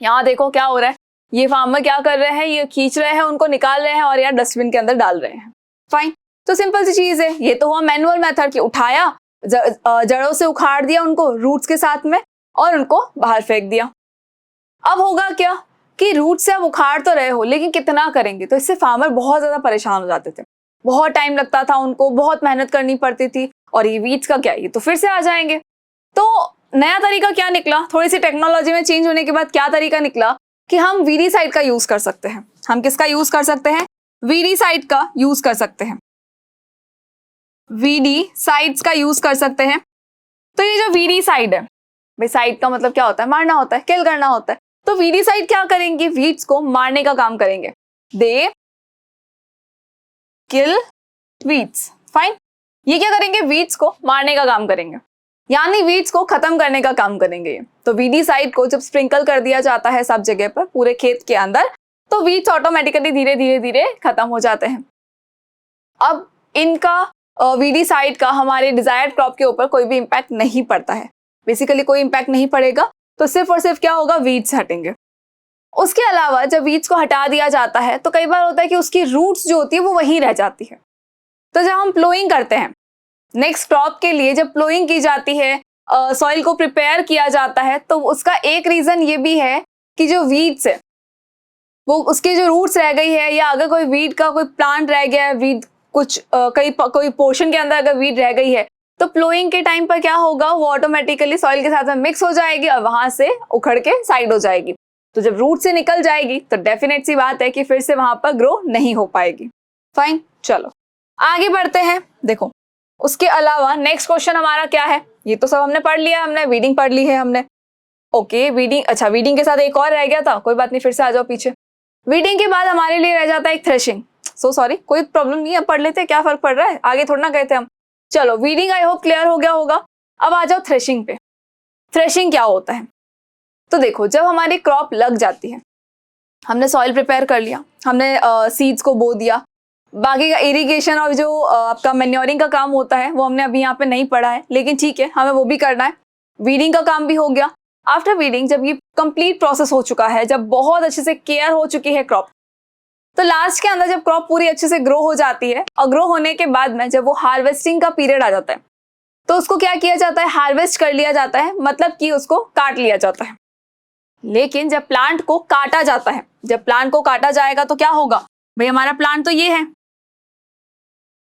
यहाँ देखो क्या हो रहा है, ये फार्मर क्या कर रहे हैं, ये खींच रहे हैं, उनको निकाल रहे हैं और यहाँ डस्टबिन के अंदर डाल रहे हैं। फाइन, तो सिंपल सी चीज है, ये तो हुआ मैनुअल मेथड की, उठाया, जड़ों से उखाड़ दिया उनको रूट्स के साथ में और उनको बाहर फेंक दिया। अब होगा क्या कि रूट से अब उखाड़ तो रहे हो, लेकिन कितना करेंगे, तो इससे फार्मर बहुत ज्यादा परेशान हो जाते थे, बहुत टाइम लगता था उनको, बहुत मेहनत करनी पड़ती थी। और ये वीड्स का क्या, ये तो फिर से आ जाएंगे। तो नया तरीका क्या निकला, थोड़ी सी टेक्नोलॉजी में चेंज होने के बाद क्या तरीका निकला कि हम वीडीसाइड का यूज कर सकते हैं। हम किसका यूज कर सकते हैं? वीडीसाइड का यूज कर सकते हैं, वीडीसाइड्स का यूज कर सकते हैं। तो ये जो वीडीसाइड है, भाई साइड का मतलब क्या होता है? मारना होता है, किल करना होता है। तो वीडीसाइड क्या करेंगे? वीड्स को मारने का काम करेंगे। दे किल वीड्स, फाइन। ये क्या करेंगे? वीड्स को मारने का काम करेंगे, यानी वीड्स को खत्म करने का काम करेंगे। तो वीडीसाइड को जब स्प्रिंकल कर दिया जाता है सब जगह पर, पूरे खेत के अंदर, तो वीड्स ऑटोमेटिकली धीरे धीरे धीरे खत्म हो जाते हैं। अब इनका वीडीसाइड का हमारे डिजायर्ड क्रॉप के ऊपर कोई भी इंपैक्ट नहीं पड़ता है, बेसिकली कोई इंपैक्ट नहीं पड़ेगा। तो सिर्फ और सिर्फ क्या होगा? वीड्स हटेंगे। उसके अलावा जब वीड्स को हटा दिया जाता है तो कई बार होता है कि उसकी रूट्स जो होती है वो वहीं रह जाती है। तो जब हम प्लोइंग करते हैं नेक्स्ट क्रॉप के लिए, जब प्लोइंग की जाती है, सॉइल को प्रिपेयर किया जाता है, तो उसका एक रीजन ये भी है कि जो वीड्स है वो उसकी जो रूट्स रह गई है, या अगर कोई वीड का कोई प्लांट रह गया है, वीड कुछ कोई पोर्शन के अंदर अगर वीड रह गई है, तो प्लोइंग के टाइम पर क्या होगा? वो ऑटोमेटिकली सॉइल के साथ में मिक्स हो जाएगी और वहां से उखड़ के साइड हो जाएगी। तो जब रूट से निकल जाएगी तो डेफिनेट सी बात है कि फिर से वहां पर ग्रो नहीं हो पाएगी। फाइन, चलो आगे बढ़ते हैं। देखो उसके अलावा नेक्स्ट क्वेश्चन हमारा क्या है? ये तो सब हमने पढ़ लिया, हमने वीडिंग पढ़ ली है हमने। ओके वीडिंग, अच्छा वीडिंग के साथ एक और रह गया था, कोई बात नहीं, फिर से आ जाओ पीछे। वीडिंग के बाद हमारे लिए रह जाता है एक थ्रेशिंग। सो सॉरी, कोई प्रॉब्लम नहीं है, पढ़ लेते, क्या फर्क पड़ रहा है, आगे थोड़ा ना गए थे हम। चलो वीडिंग आई होप क्लियर हो गया होगा। अब आ जाओ थ्रेशिंग पे। थ्रेशिंग क्या होता है? तो देखो जब हमारी क्रॉप लग जाती है, हमने सॉइल प्रिपेयर कर लिया, हमने सीड्स को बो दिया, बाकी का इरिगेशन और जो आपका मैन्योरिंग का काम होता है वो हमने अभी यहाँ पे नहीं पढ़ा है, लेकिन ठीक है हमें वो भी करना है। वीडिंग का काम भी हो गया। आफ्टर वीडिंग जब ये कंप्लीट प्रोसेस हो चुका है, जब बहुत अच्छे से केयर हो चुकी है क्रॉप, तो लास्ट के अंदर जब क्रॉप पूरी अच्छे से ग्रो हो जाती है, और ग्रो होने के बाद में जब वो हार्वेस्टिंग का पीरियड आ जाता है, तो उसको क्या किया जाता है? हार्वेस्ट कर लिया जाता है, मतलब कि उसको काट लिया जाता है। लेकिन जब प्लांट को काटा जाता है, जब प्लांट को काटा जाएगा तो क्या होगा? भाई हमारा प्लांट तो ये है,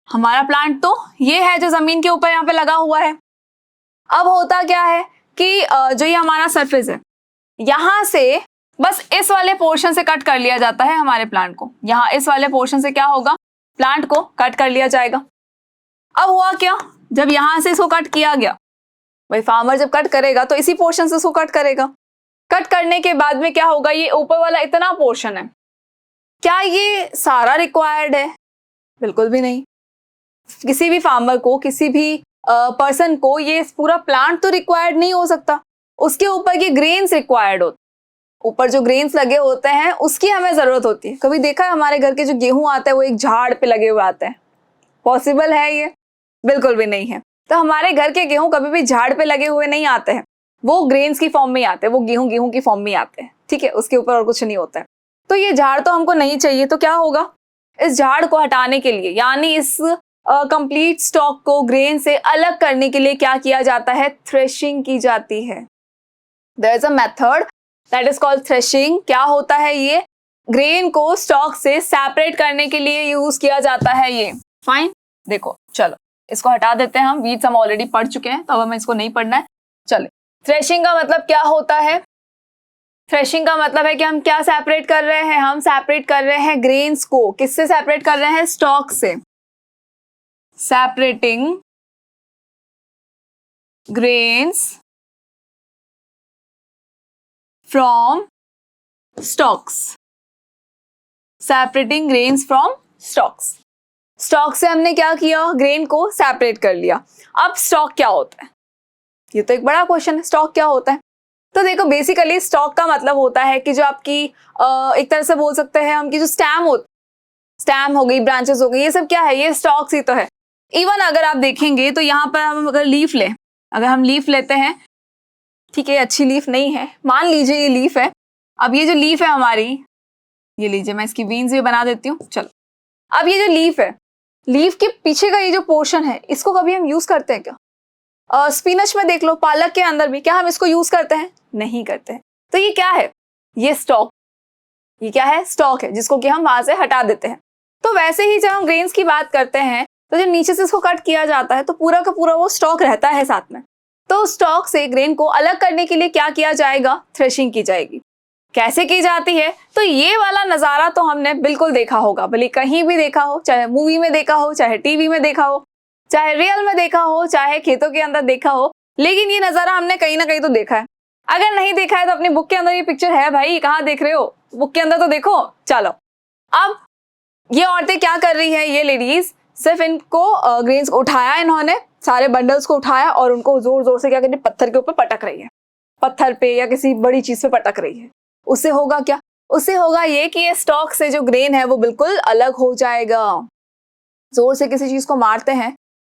हमारा प्लांट तो ये है जो जमीन के ऊपर यहाँ पे लगा हुआ है। अब होता क्या है कि जो ये हमारा सरफेस है, यहां से बस इस वाले पोर्शन से कट कर लिया जाता है हमारे प्लांट को। यहाँ इस वाले पोर्शन से क्या होगा? प्लांट को कट कर लिया जाएगा। अब हुआ क्या? जब यहां से इसको कट किया गया, भाई फार्मर जब कट करेगा तो इसी पोर्शन से इसको कट करेगा। कट करने के बाद में क्या होगा? ये ऊपर वाला इतना पोर्शन है, क्या ये सारा रिक्वायर्ड है? बिल्कुल भी नहीं। किसी भी फार्मर को, किसी भी पर्सन को ये पूरा प्लांट तो रिक्वायर्ड नहीं हो सकता। उसके ऊपर के ग्रेन्स रिक्वायर्ड होते, ऊपर जो ग्रेन्स लगे होते हैं उसकी हमें जरूरत होती है। कभी देखा है हमारे घर के जो गेहूं आते हैं वो एक झाड़ पे लगे हुए आते हैं? पॉसिबल है ये? बिल्कुल भी नहीं है। तो हमारे घर के गेहूं कभी भी झाड़ पे लगे हुए नहीं आते हैं, वो ग्रेन्स की फॉर्म में आते हैं, वो गेहूं की फॉर्म में आते हैं, ठीक है, उसके ऊपर और कुछ नहीं होता है। तो ये झाड़ तो हमको नहीं चाहिए, तो क्या होगा? इस झाड़ को हटाने के लिए, यानी इस कंप्लीट स्टॉक को ग्रेन से अलग करने के लिए क्या किया जाता है? थ्रेशिंग की जाती है। There is a method that is called threshing. क्या होता है ये? ग्रेन को स्टॉक से सेपरेट करने के लिए यूज किया जाता है ये। फाइन, देखो चलो इसको हटा देते हैं हम, वीड्स हम ऑलरेडी पढ़ चुके हैं तो अब हमें इसको नहीं पढ़ना है। चले, थ्रेशिंग का मतलब क्या होता है? थ्रेशिंग का मतलब है कि हम क्या सेपरेट कर रहे हैं? हम सेपरेट कर रहे हैं ग्रेन्स को। किससे सेपरेट कर रहे हैं? स्टॉक से। Separating grains from stocks. Separating grains from stocks. Stock से हमने क्या किया? ग्रेन को सेपरेट कर लिया। अब स्टॉक क्या होता है? ये तो एक बड़ा क्वेश्चन है, स्टॉक क्या होता है? तो देखो बेसिकली स्टॉक का मतलब होता है कि जो आपकी एक तरह से बोल सकते हैं हम कि जो स्टेम हो गई, ब्रांचेस हो गई, ये सब क्या है? ये स्टॉक्स ही तो है। इवन अगर आप देखेंगे तो यहाँ पर हम अगर लीफ लें, अगर हम लीफ लेते हैं, ठीक है, अच्छी लीफ नहीं है, मान लीजिए ये लीफ है। अब ये जो लीफ है हमारी, ये लीजिए, मैं इसकी वीन्स भी बना देती हूँ। चलो, अब ये जो लीफ है, लीफ के पीछे का ये जो पोर्शन है, इसको कभी हम यूज करते हैं क्या? स्पिनच में देख लो, पालक के अंदर भी क्या हम इसको यूज करते हैं? नहीं करते हैं। तो ये क्या है? ये स्टॉक। ये क्या है? स्टॉक है, जिसको कि हम वहां से हटा देते हैं। तो वैसे ही जब हम ग्रेन्स की बात करते हैं तो जब नीचे से इसको कट किया जाता है तो पूरा का पूरा वो स्टॉक रहता है साथ में। तो स्टॉक से ग्रेन को अलग करने के लिए क्या किया जाएगा? थ्रेशिंग की जाएगी। कैसे की जाती है? तो ये वाला नजारा तो हमने बिल्कुल देखा होगा, भले कहीं भी देखा हो, चाहे मूवी में देखा हो, चाहे टीवी में देखा हो, चाहे रियल में देखा हो, चाहे खेतों के अंदर देखा हो, लेकिन ये नजारा हमने कहीं ना कहीं तो देखा है। अगर नहीं देखा है तो अपनी बुक के अंदर ये पिक्चर है भाई, कहाँ देख रहे हो? बुक के अंदर तो देखो। चलो, अब ये औरतें क्या कर रही है? ये लेडीज सिर्फ इनको ग्रेन्स को उठाया, इन्होंने सारे बंडल्स को उठाया और उनको जोर जोर से क्या करनी, पत्थर के ऊपर पटक रही है, पत्थर पे या किसी बड़ी चीज पे पटक रही है। उससे होगा क्या? उससे होगा ये कि ये स्टॉक से जो ग्रेन है वो बिल्कुल अलग हो जाएगा। जोर से किसी चीज को मारते हैं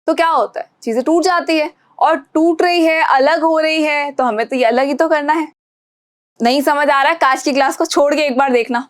तो क्या होता है? चीजें टूट जाती है, और टूट रही है, अलग हो रही है, तो हमें तो ये अलग ही तो करना है। नहीं समझ आ रहा है? कांच की ग्लास को छोड़ के एक बार देखना।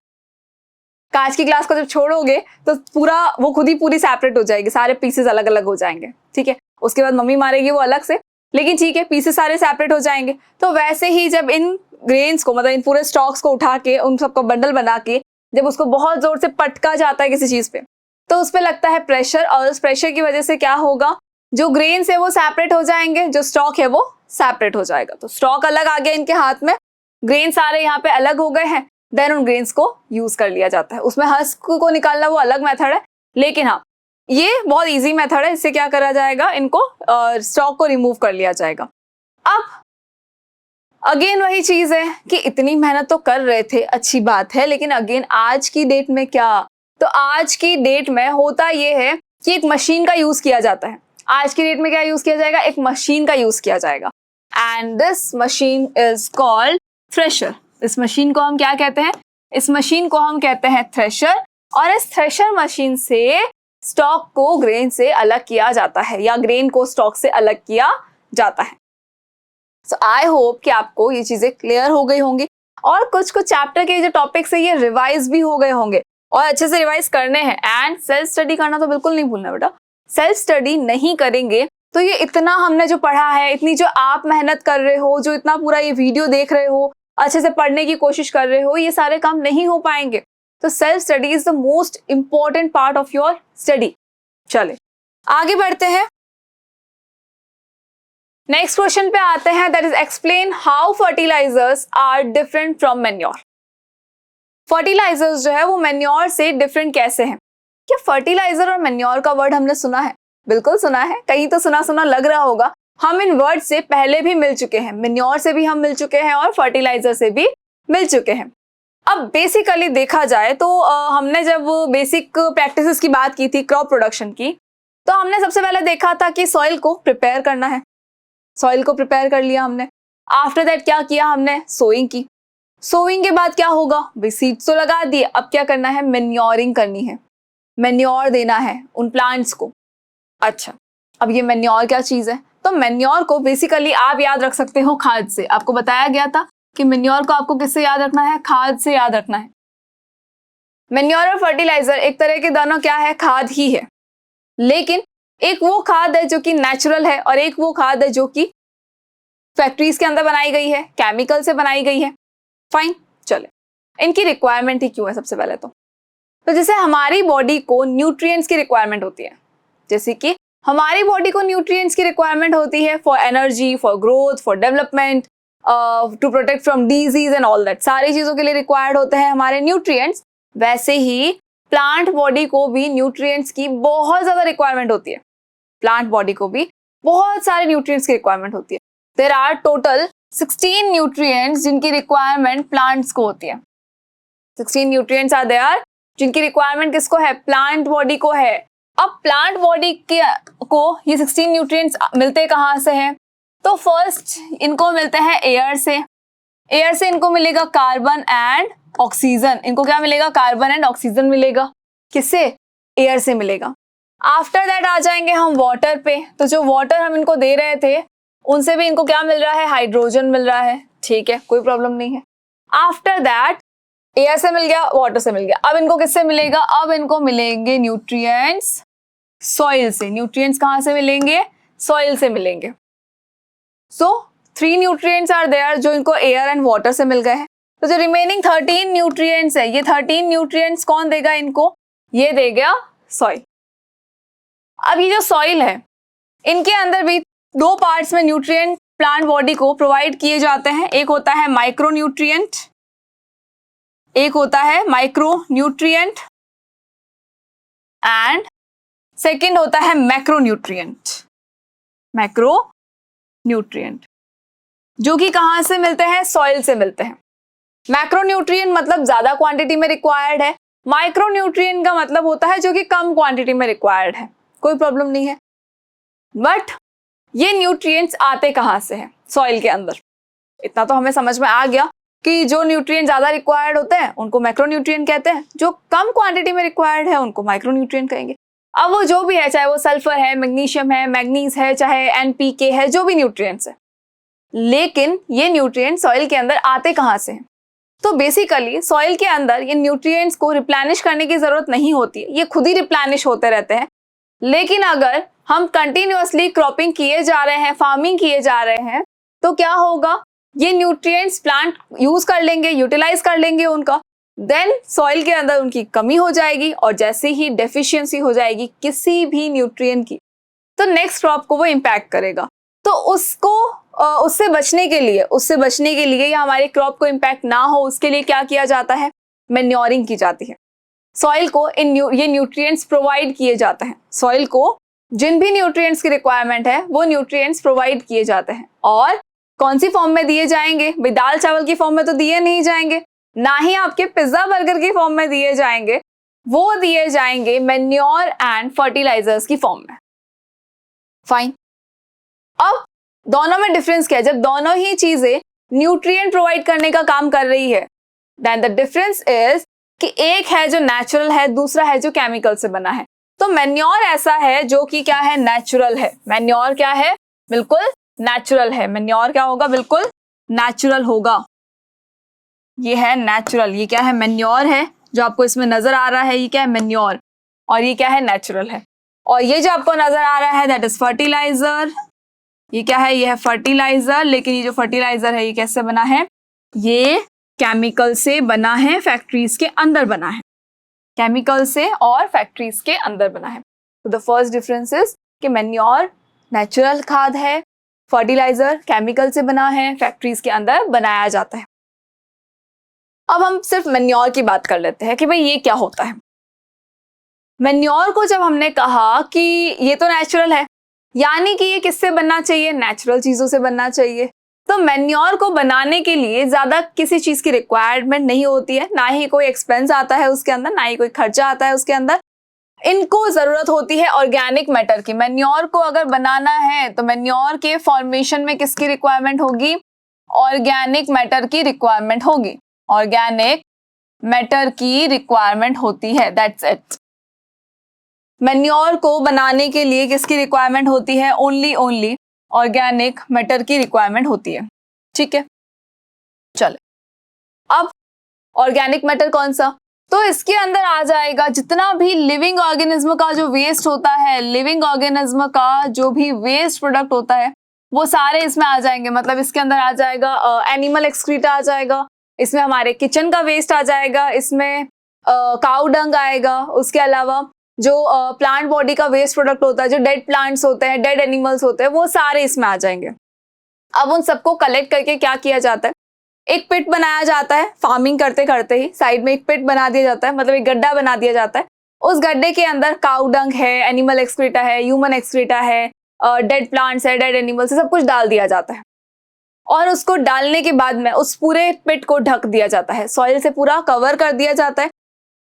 कांच की ग्लास को जब छोड़ोगे तो पूरा वो खुद ही पूरी सेपरेट हो जाएगी, सारे पीसेस अलग अलग हो जाएंगे, ठीक है। उसके बाद मम्मी मारेगी वो अलग से, लेकिन ठीक है, पीसेस सारे सेपरेट हो जाएंगे। तो वैसे ही जब इन ग्रेन्स को, मतलब इन पूरे स्टॉक्स को उठा के उन सबको बंडल बना के जब उसको बहुत जोर से पटका जाता है किसी चीज पे, तो उस पर लगता है प्रेशर, और उस प्रेशर की वजह से क्या होगा? जो ग्रेन्स है वो सेपरेट हो जाएंगे, जो स्टॉक है वो सेपरेट हो जाएगा। तो स्टॉक अलग आ गया इनके हाथ में, ग्रेन सारे यहाँ पे अलग हो गए हैं, देन उन ग्रेन्स को यूज कर लिया जाता है। उसमें हस्क को निकालना वो अलग मेथड है, लेकिन हाँ ये बहुत इजी मेथड है। इससे क्या करा जाएगा? इनको स्टॉक को रिमूव कर लिया जाएगा। अब अगेन वही चीज है कि इतनी मेहनत तो कर रहे थे, अच्छी बात है, लेकिन अगेन आज की डेट में क्या? तो आज की डेट में होता ये है कि एक मशीन का यूज किया जाता है। आज की डेट में क्या यूज किया जाएगा? एक मशीन का यूज किया जाएगा, and this machine is called thresher. इस मशीन को हम क्या कहते हैं? इस मशीन को हम कहते हैं थ्रेशर। और इस थ्रेशर मशीन से स्टॉक को ग्रेन से अलग किया जाता है, या ग्रेन को स्टॉक से अलग किया जाता है। सो आई होप कि आपको ये चीजें क्लियर हो गई होंगी, और कुछ कुछ चैप्टर के जो टॉपिक्स है ये रिवाइज भी हो गए होंगे, और अच्छे से रिवाइज करने हैं। एंड सेल्फ स्टडी करना तो बिल्कुल नहीं भूलना बेटा। सेल्फ स्टडी नहीं करेंगे तो ये इतना हमने जो पढ़ा है, इतनी जो आप मेहनत कर रहे हो, जो इतना पूरा ये वीडियो देख रहे हो, अच्छे से पढ़ने की कोशिश कर रहे हो, ये सारे काम नहीं हो पाएंगे। तो self study is the most important part of your study. चले आगे बढ़ते हैं, नेक्स्ट क्वेश्चन पे आते हैं, that is explain how fertilisers are different from manure. Fertilisers जो है वो मैन्योर से डिफरेंट कैसे हैं? क्या फर्टिलाइजर और मैन्योर का वर्ड हमने सुना है? बिल्कुल सुना है, कहीं तो सुना सुना लग रहा होगा। हम इन वर्ड से पहले भी मिल चुके हैं, मैन्योर से भी हम मिल चुके हैं और फर्टिलाइजर से भी मिल चुके हैं। अब बेसिकली देखा जाए तो हमने जब बेसिक प्रैक्टिसेस की बात की थी क्रॉप प्रोडक्शन की, तो हमने सबसे पहले देखा था कि सॉइल को प्रिपेयर करना है। सॉइल को प्रिपेयर कर लिया हमने। आफ्टर दैट क्या किया हमने? सोइंग की। सोइंग के बाद क्या होगा? भाई सीड्स तो लगा दिए, अब क्या करना है? मैन्योरिंग करनी है, मैन्योर देना है उन प्लांट्स को। अच्छा, अब ये मैन्योर क्या चीज है? तो मैन्योर को बेसिकली आप याद रख सकते हो खाद से। आपको बताया गया था कि मैन्योर को आपको किससे याद रखना है? खाद से याद रखना है। मैन्योर और फर्टिलाइजर एक तरह के दोनों क्या है? खाद ही है, लेकिन एक वो खाद है जो कि नेचुरल है, और एक वो खाद है जो कि फैक्ट्रीज के अंदर बनाई गई है, केमिकल से बनाई गई है। फाइन, चले इनकी रिक्वायरमेंट ही क्यों है? सबसे पहले तो जैसे हमारी बॉडी को न्यूट्रिएंट्स की रिक्वायरमेंट होती है, जैसे कि हमारी बॉडी को न्यूट्रिएंट्स की रिक्वायरमेंट होती है for energy, for growth, for development, to protect from disease and all that. सारी चीजों के लिए रिक्वायर्ड होते हैं हमारे न्यूट्रिएंट्स। वैसे ही प्लांट बॉडी को भी न्यूट्रिएंट्स की बहुत ज्यादा रिक्वायरमेंट होती है। प्लांट बॉडी को भी बहुत सारे न्यूट्रिएंट्स की रिक्वायरमेंट होती है। देयर आर टोटल 16 न्यूट्रिएंट्स जिनकी रिक्वायरमेंट प्लांट्स को होती है। 16 न्यूट्रिएंट्स आर देयर जिनकी रिक्वायरमेंट किसको है? प्लांट बॉडी को है। अब प्लांट बॉडी को ये 16 न्यूट्रिएंट्स मिलते कहाँ से हैं? तो फर्स्ट इनको मिलते हैं एयर से। एयर से इनको मिलेगा कार्बन एंड ऑक्सीजन। इनको क्या मिलेगा? कार्बन एंड ऑक्सीजन मिलेगा। किससे? एयर से मिलेगा। आफ्टर दैट आ जाएंगे हम वाटर पे। तो जो वाटर हम इनको दे रहे थे उनसे भी इनको क्या मिल रहा है? हाइड्रोजन मिल रहा है। ठीक है, कोई प्रॉब्लम नहीं है। आफ्टर दैट एयर से मिल गया, वाटर से मिल गया। अब इनको किससे मिलेगा? अब इनको मिलेंगे न्यूट्रिएंट्स सॉइल से। न्यूट्रिएंट्स कहाँ से मिलेंगे? सॉइल से मिलेंगे। सो 3 न्यूट्रिएंट्स आर देयर जो इनको एयर एंड वाटर से मिल गए हैं। तो जो रिमेनिंग 13 न्यूट्रिएंट्स है, ये 13 न्यूट्रिएंट्स कौन देगा इनको? ये देगा सॉइल। अब ये जो सॉइल है इनके अंदर भी 2 पार्ट्स में न्यूट्रिएंट प्लांट बॉडी को प्रोवाइड किए जाते हैं। एक होता है माइक्रोन्यूट्रिएंट, एक होता है माइक्रोन्यूट्रिएंट एंड सेकंड होता है मैक्रोन्यूट्रिएंट। मैक्रोन्यूट्रिएंट जो कि कहां से मिलते हैं? सॉइल से मिलते हैं। मैक्रोन्यूट्रिएंट मतलब ज्यादा क्वांटिटी में रिक्वायर्ड है, माइक्रोन्यूट्रिएंट का मतलब होता है जो कि कम क्वांटिटी में रिक्वायर्ड है। कोई प्रॉब्लम नहीं है। बट ये न्यूट्रिएंट्स आते कहां से हैं? सॉइल के अंदर। इतना तो हमें समझ में आ गया कि जो न्यूट्रिएंट ज्यादा रिक्वायर्ड होते हैं उनको मैक्रोन्यूट्रिएंट कहते हैं, जो कम क्वांटिटी में रिक्वायर्ड है उनको माइक्रोन्यूट्रिएंट कहेंगे। अब वो जो भी है, चाहे वो सल्फर है, मैग्नीशियम है, मैग्नीज है, चाहे एनपीके है, जो भी न्यूट्रिएंट्स है, लेकिन ये न्यूट्रिएंट सॉइल के अंदर आते कहां से हैं? तो बेसिकली सॉइल के अंदर ये न्यूट्रिएंट्स को रिप्लेनिश करने की जरूरत नहीं होती है, ये खुद ही रिप्लेनिश होते रहते हैं। लेकिन अगर हम कंटिन्यूअसली क्रॉपिंग किए जा रहे हैं, फार्मिंग किए जा रहे हैं, तो क्या होगा? ये न्यूट्रिएंट्स प्लांट यूज कर लेंगे, यूटिलाइज कर लेंगे उनका, देन सॉइल के अंदर उनकी कमी हो जाएगी, और जैसे ही डेफिशिएंसी हो जाएगी किसी भी न्यूट्रिएंट की, तो नेक्स्ट क्रॉप को वो इम्पैक्ट करेगा। तो उससे बचने के लिए या हमारे क्रॉप को इम्पैक्ट ना हो उसके लिए क्या किया जाता है? मैन्योरिंग की जाती है। सॉइल को ये न्यूट्रिएंट्स प्रोवाइड किए जाते हैं। सॉइल को जिन भी न्यूट्रिएंट्स की रिक्वायरमेंट है वो न्यूट्रिएंट्स प्रोवाइड किए जाते हैं। और कौन सी फॉर्म में दिए जाएंगे? भाई दाल चावल की फॉर्म में तो दिए नहीं जाएंगे, ना ही आपके पिज्जा बर्गर की फॉर्म में दिए जाएंगे, वो दिए जाएंगे मैन्योर एंड फर्टिलाइजर्स की फॉर्म में। फाइन। अब दोनों में डिफरेंस क्या है? जब दोनों ही चीजें न्यूट्रिएंट प्रोवाइड करने का काम कर रही है, देन द डिफरेंस इज कि एक है जो नेचुरल है, दूसरा है जो केमिकल से बना है। तो मैन्योर ऐसा है जो कि क्या है? नेचुरल है। मैन्योर क्या है? बिल्कुल नेचुरल है। मैन्योर क्या होगा? बिल्कुल नेचुरल होगा। ये है नेचुरल। ये क्या है? मैन्योर है। जो आपको इसमें नजर आ रहा है ये क्या है? मैन्योर। और ये क्या है? नेचुरल है। और ये जो आपको नजर आ रहा है दैट इज फर्टिलाइजर। ये क्या है? ये है फर्टिलाइजर। लेकिन ये जो फर्टिलाइजर है ये कैसे बना है? ये केमिकल से बना है, फैक्ट्रीज के अंदर बना है। केमिकल से और फैक्ट्रीज के अंदर बना है। तो द फर्स्ट डिफरेंस इज कि मैन्योर नेचुरल खाद है, फर्टिलाइजर केमिकल से बना है, फैक्ट्रीज के अंदर बनाया जाता है। अब हम सिर्फ मैन्योर की बात कर लेते हैं कि भाई ये क्या होता है। मैन्योर को जब हमने कहा कि ये तो नेचुरल है, यानी कि ये किससे बनना चाहिए? नेचुरल चीजों से बनना चाहिए। तो मैन्योर को बनाने के लिए ज्यादा किसी चीज की रिक्वायरमेंट नहीं होती है, ना ही कोई एक्सपेंस आता है उसके अंदर, ना ही कोई खर्चा आता है उसके अंदर। इनको जरूरत होती है ऑर्गेनिक मैटर की। मैन्योर को अगर बनाना है तो मैन्योर के फॉर्मेशन में किसकी रिक्वायरमेंट होगी? ऑर्गेनिक मैटर की रिक्वायरमेंट होगी। ऑर्गेनिक मैटर की रिक्वायरमेंट होती है, दैट्स इट। मैन्योर को बनाने के लिए किसकी रिक्वायरमेंट होती है? ओनली ऑर्गेनिक मैटर की रिक्वायरमेंट होती है। ठीक है, चले अब ऑर्गेनिक मैटर कौन सा? तो इसके अंदर आ जाएगा जितना भी लिविंग ऑर्गेनिज्म का जो वेस्ट होता है, लिविंग ऑर्गेनिज्म का जो भी वेस्ट प्रोडक्ट होता है वो सारे इसमें आ जाएंगे। मतलब इसके अंदर आ जाएगा एनिमल एक्सक्रीटा आ जाएगा, इसमें हमारे किचन का वेस्ट आ जाएगा, इसमें काऊ डंग आएगा, उसके अलावा जो प्लांट बॉडी का वेस्ट प्रोडक्ट होता है, जो डेड प्लांट्स होते हैं, डेड एनिमल्स होते हैं, वो सारे इसमें आ जाएंगे। अब उन सबको कलेक्ट करके क्या किया जाता है? एक पिट बनाया जाता है। फार्मिंग करते करते ही साइड में एक पिट बना दिया जाता है, मतलब एक गड्ढा बना दिया जाता है। उस गड्ढे के अंदर काऊ डंग है, एनिमल एक्सक्रीटा है, ह्यूमन एक्सक्रीटा है, डेड प्लांट्स है, डेड एनिमल्स है, सब कुछ डाल दिया जाता है। और उसको डालने के बाद में उस पूरे पिट को ढक दिया जाता है, सॉइल से पूरा कवर कर दिया जाता है।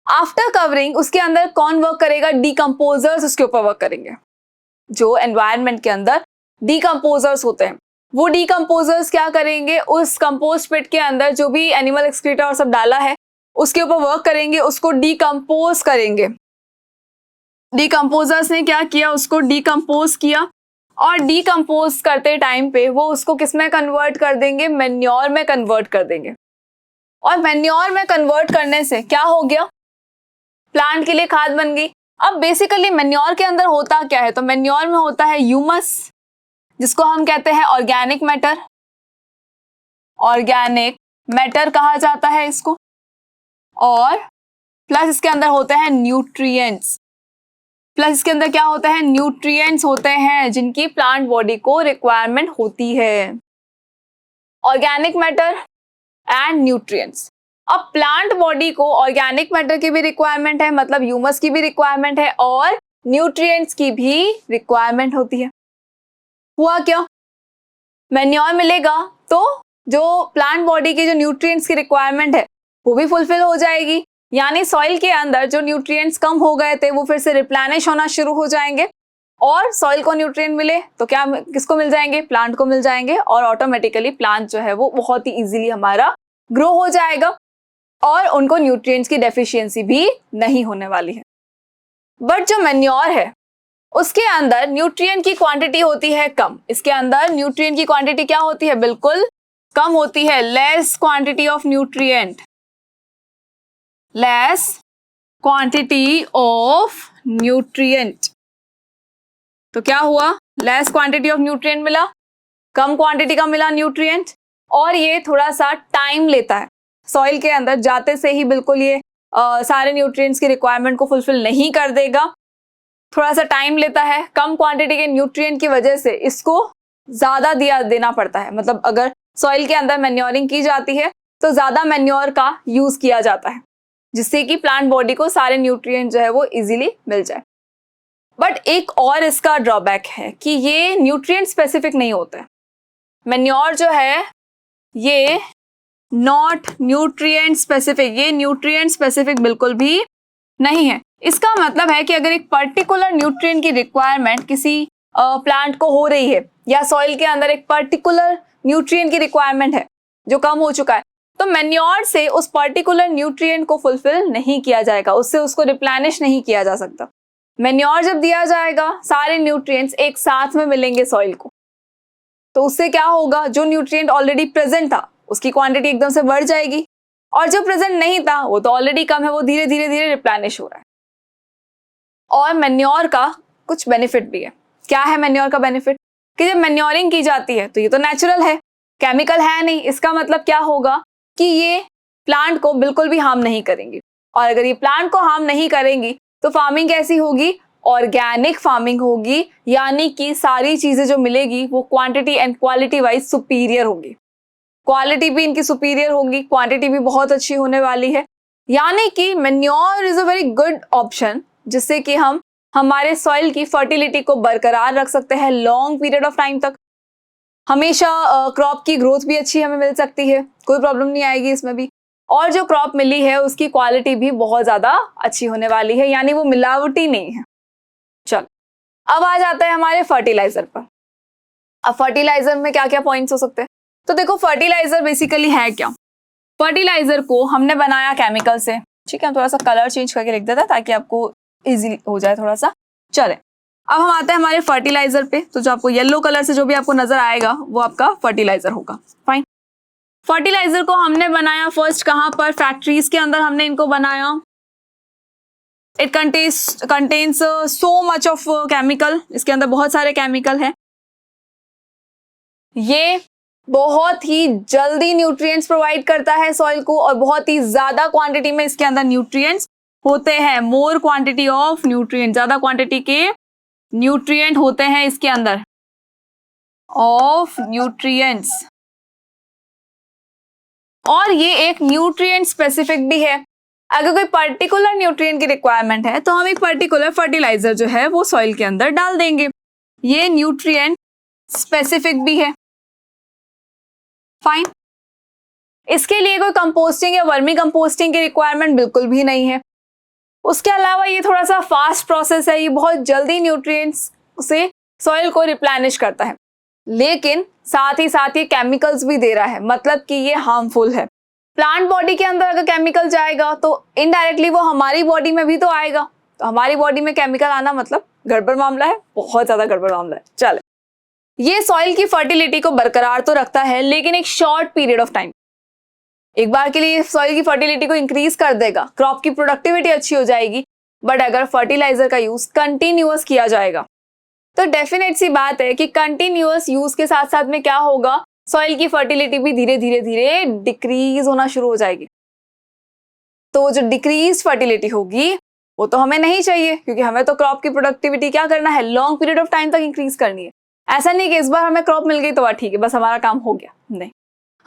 आफ्टर कवरिंग उसके अंदर कौन वर्क करेगा? डीकंपोजर्स उसके ऊपर वर्क करेंगे। जो एनवायरनमेंट के अंदर डीकंपोजर्स होते हैं, वो डीकंपोजर्स क्या करेंगे? उस कंपोस्ट पिट के अंदर जो भी एनिमल एक्सक्रीटा और सब डाला है उसके ऊपर वर्क करेंगे, उसको डीकंपोज करेंगे। डीकंपोजर्स ने क्या किया? उसको डीकंपोज किया, और डीकंपोज करते टाइम पे वो उसको किस में कन्वर्ट कर देंगे? मैन्योर में कन्वर्ट कर देंगे। और मैन्योर में कन्वर्ट करने से क्या हो गया? प्लांट के लिए खाद बन गई। अब बेसिकली मैन्योर के अंदर होता क्या है? तो मैन्योर में होता है ह्यूमस, जिसको हम कहते हैं ऑर्गेनिक मैटर। ऑर्गेनिक मैटर कहा जाता है इसको। और प्लस इसके अंदर होते हैं न्यूट्रिएंट्स। प्लस इसके अंदर क्या होता है, न्यूट्रिएंट्स होते हैं जिनकी प्लांट बॉडी को रिक्वायरमेंट होती है, ऑर्गेनिक मैटर एंड न्यूट्रिएंट्स। अब प्लांट बॉडी को ऑर्गेनिक मैटर की भी रिक्वायरमेंट है, मतलब ह्यूमस की भी रिक्वायरमेंट है और न्यूट्रिएंट्स की भी रिक्वायरमेंट होती है। हुआ क्या, मैन्योर मिलेगा तो जो प्लांट बॉडी की जो न्यूट्रिएंट्स की रिक्वायरमेंट है वो भी फुलफिल हो जाएगी, यानी सॉइल के अंदर जो न्यूट्रिएंट्स कम हो गए थे वो फिर से रिप्लेनिश होना शुरू हो जाएंगे और सॉइल को न्यूट्रिएंट मिले तो क्या किसको मिल जाएंगे, प्लांट को मिल जाएंगे और ऑटोमेटिकली प्लांट जो है वो बहुत ही इजीली हमारा ग्रो हो जाएगा और उनको न्यूट्रिएंट्स की डेफिशिएंसी भी नहीं होने वाली है। बट जो मैन्योर है उसके अंदर न्यूट्रिएंट की क्वांटिटी होती है कम, इसके अंदर न्यूट्रिएंट की क्वांटिटी क्या होती है, बिल्कुल कम होती है, less quantity of nutrient, less quantity of nutrient. तो क्या हुआ, लेस क्वांटिटी ऑफ न्यूट्रिएंट मिला, कम क्वांटिटी का मिला न्यूट्रिएंट, और ये थोड़ा सा टाइम लेता है, सॉइल के अंदर जाते से ही बिल्कुल ये सारे न्यूट्रिएंट्स की रिक्वायरमेंट को फुलफिल नहीं कर देगा, थोड़ा सा टाइम लेता है, कम क्वांटिटी के न्यूट्रिएंट की वजह से इसको ज्यादा देना पड़ता है। मतलब अगर सॉइल के अंदर मैन्योरिंग की जाती है तो ज्यादा मैन्योर का यूज किया जाता है जिससे कि प्लांट बॉडी को सारे न्यूट्रिएंट जो है वो इजीली मिल जाए। बट एक और इसका ड्रॉबैक है कि ये न्यूट्रिएंट स्पेसिफिक नहीं होता है, मैन्योर जो है ये नॉट न्यूट्रिएंट स्पेसिफिक, ये न्यूट्रिएंट स्पेसिफिक बिल्कुल भी नहीं है। इसका मतलब है कि अगर एक पर्टिकुलर न्यूट्रिएंट की रिक्वायरमेंट किसी प्लांट को हो रही है या सॉइल के अंदर एक पर्टिकुलर न्यूट्रिएंट की रिक्वायरमेंट है जो कम हो चुका है, तो मैन्योर से उस पर्टिकुलर न्यूट्रिएंट को फुलफिल नहीं किया जाएगा, उससे उसको रिप्लेनिश नहीं किया जा सकता। मैन्योर जब दिया जाएगा सारे न्यूट्रिएंट्स एक साथ में मिलेंगे सॉइल को, तो उससे क्या होगा, जो न्यूट्रिएंट ऑलरेडी प्रेजेंट था उसकी क्वांटिटी एकदम से बढ़ जाएगी और जो प्रेजेंट नहीं था वो तो ऑलरेडी कम है, वो धीरे धीरे रिप्लेनिश हो रहा है। और मैन्योर का कुछ बेनिफिट भी है। क्या है मैन्योर का बेनिफिट, कि जब मैन्योरिंग की जाती है तो ये तो नेचुरल है, केमिकल है नहीं, इसका मतलब क्या होगा कि ये प्लांट को बिल्कुल भी हार्म नहीं करेंगी, और अगर ये प्लांट को हार्म नहीं करेंगी तो फार्मिंग कैसी होगी, ऑर्गेनिक फार्मिंग होगी, यानी कि सारी चीजें जो मिलेगी वो quantity and quality wise superior होगी, क्वालिटी भी इनकी सुपीरियर होगी, क्वांटिटी भी बहुत अच्छी होने वाली है। यानी कि manure is a very good option जिससे कि हम हमारे सॉइल की फर्टिलिटी को बरकरार रख सकते हैं लॉन्ग पीरियड ऑफ टाइम तक, हमेशा क्रॉप की ग्रोथ भी अच्छी हमें मिल सकती है, कोई प्रॉब्लम नहीं आएगी इसमें भी, और जो क्रॉप मिली है उसकी क्वालिटी भी बहुत ज्यादा अच्छी होने वाली है, यानी वो मिलावटी नहीं है। चलो अब आ जाता है हमारे फर्टिलाइजर पर। अब फर्टिलाइजर में क्या क्या पॉइंट्स हो सकते हैं, तो देखो फर्टिलाइजर बेसिकली है क्या, फर्टिलाइजर को हमने बनाया केमिकल से, ठीक है, हम थोड़ा सा कलर चेंज करके लिख देता है ताकि आपको इजी हो जाए थोड़ा सा। चले अब हम आते हैं हमारे फर्टिलाइजर पे, तो जो आपको येलो कलर से जो भी आपको नजर आएगा वो आपका फर्टिलाइजर होगा। फाइन, फर्टिलाइजर को हमने बनाया फर्स्ट कहां पर, फैक्ट्रीज के अंदर हमने इनको बनाया। It contains so much of chemical, इसके अंदर बहुत सारे केमिकल हैं, ये बहुत ही जल्दी न्यूट्रिएंट्स प्रोवाइड करता है सॉइल को और बहुत ही ज्यादा क्वांटिटी में इसके अंदर न्यूट्रिएंट्स होते हैं, मोर क्वांटिटी ऑफ न्यूट्रिएंट, ज्यादा क्वांटिटी के न्यूट्रिएंट होते हैं इसके अंदर ऑफ न्यूट्रिएंट्स, और ये एक न्यूट्रिएंट स्पेसिफिक भी है। अगर कोई पर्टिकुलर न्यूट्रिएंट की रिक्वायरमेंट है तो हम एक पर्टिकुलर फर्टिलाइजर जो है वो सॉइल के अंदर डाल देंगे, ये न्यूट्रिएंट स्पेसिफिक भी है। फाइन, इसके लिए कोई कंपोस्टिंग या वर्मी कंपोस्टिंग की रिक्वायरमेंट बिल्कुल भी नहीं है। उसके अलावा ये थोड़ा सा फास्ट प्रोसेस है, ये बहुत जल्दी न्यूट्रिएंट्स से सॉइल को रिप्लेनिश करता है, लेकिन साथ ही साथ ये केमिकल्स भी दे रहा है, मतलब कि ये हार्मफुल है। प्लांट बॉडी के अंदर अगर केमिकल जाएगा तो इनडायरेक्टली वो हमारी बॉडी में भी तो आएगा, तो हमारी बॉडी में केमिकल आना मतलब गड़बड़ मामला है, बहुत ज्यादा गड़बड़ मामला है। चले, ये सॉइल की फर्टिलिटी को बरकरार तो रखता है लेकिन एक शॉर्ट पीरियड ऑफ टाइम, एक बार के लिए सॉइल की फर्टिलिटी को इंक्रीज कर देगा, क्रॉप की प्रोडक्टिविटी अच्छी हो जाएगी। बट अगर फर्टिलाइजर का यूज कंटिन्यूअस किया जाएगा तो डेफिनेट सी बात है कि कंटिन्यूअस यूज के साथ साथ में क्या होगा, सॉइल की फर्टिलिटी भी धीरे धीरे डिक्रीज होना शुरू हो जाएगी। तो जो डिक्रीज फर्टिलिटी होगी वो तो हमें नहीं चाहिए, क्योंकि हमें तो क्रॉप की प्रोडक्टिविटी क्या करना है, लॉन्ग पीरियड ऑफ टाइम तक इंक्रीज करनी है। ऐसा नहीं कि इस बार हमें क्रॉप मिल गई तो ठीक है बस हमारा काम हो गया, नहीं,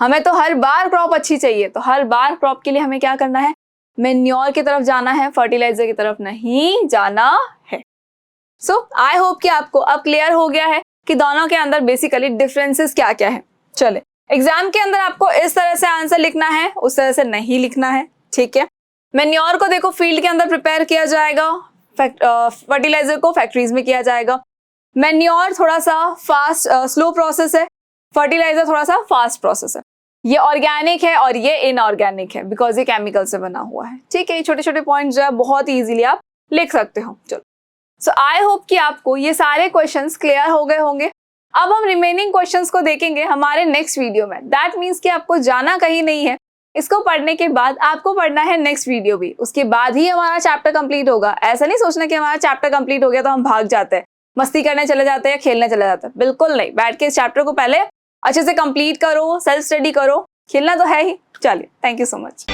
हमें तो हर बार क्रॉप अच्छी चाहिए। तो हर बार क्रॉप के लिए हमें क्या करना है, मैन्योर की तरफ जाना है, फर्टिलाइजर की तरफ नहीं जाना है। सो आई होप कि आपको अब क्लियर हो गया है कि दोनों के अंदर बेसिकली डिफरेंसेस क्या क्या है। चले, एग्जाम के अंदर आपको इस तरह से आंसर लिखना है, उस तरह से नहीं लिखना है, ठीक है। मैन्योर को देखो फील्ड के अंदर प्रिपेयर किया जाएगा, फर्टिलाइजर को फैक्ट्रीज में किया जाएगा। मैन्योर थोड़ा सा फास्ट स्लो प्रोसेस है, फर्टिलाइजर थोड़ा सा फास्ट प्रोसेस है। ये ऑर्गेनिक है और ये इनऑर्गेनिक है बिकॉज ये केमिकल से बना हुआ है, ठीक है। ये छोटे छोटे पॉइंट जो है बहुत इजीली आप लिख सकते हो। चलो, सो आई होप कि आपको ये सारे क्वेश्चंस क्लियर हो गए होंगे। अब हम रिमेनिंग क्वेश्चंस को देखेंगे हमारे नेक्स्ट वीडियो में। दैट मीन्स कि आपको जाना कहीं नहीं है, इसको पढ़ने के बाद आपको पढ़ना है नेक्स्ट वीडियो भी, उसके बाद ही हमारा चैप्टर कंप्लीट होगा। ऐसा नहीं सोचना कि हमारा चैप्टर कंप्लीट हो गया तो हम भाग जाते हैं, मस्ती करने चले जाते हैं या खेलने चले जाते हैं, बिल्कुल नहीं। बैठ के इस चैप्टर को पहले अच्छे से कंप्लीट करो, सेल्फ स्टडी करो, खेलना तो है ही। चलिए, थैंक यू सो मच।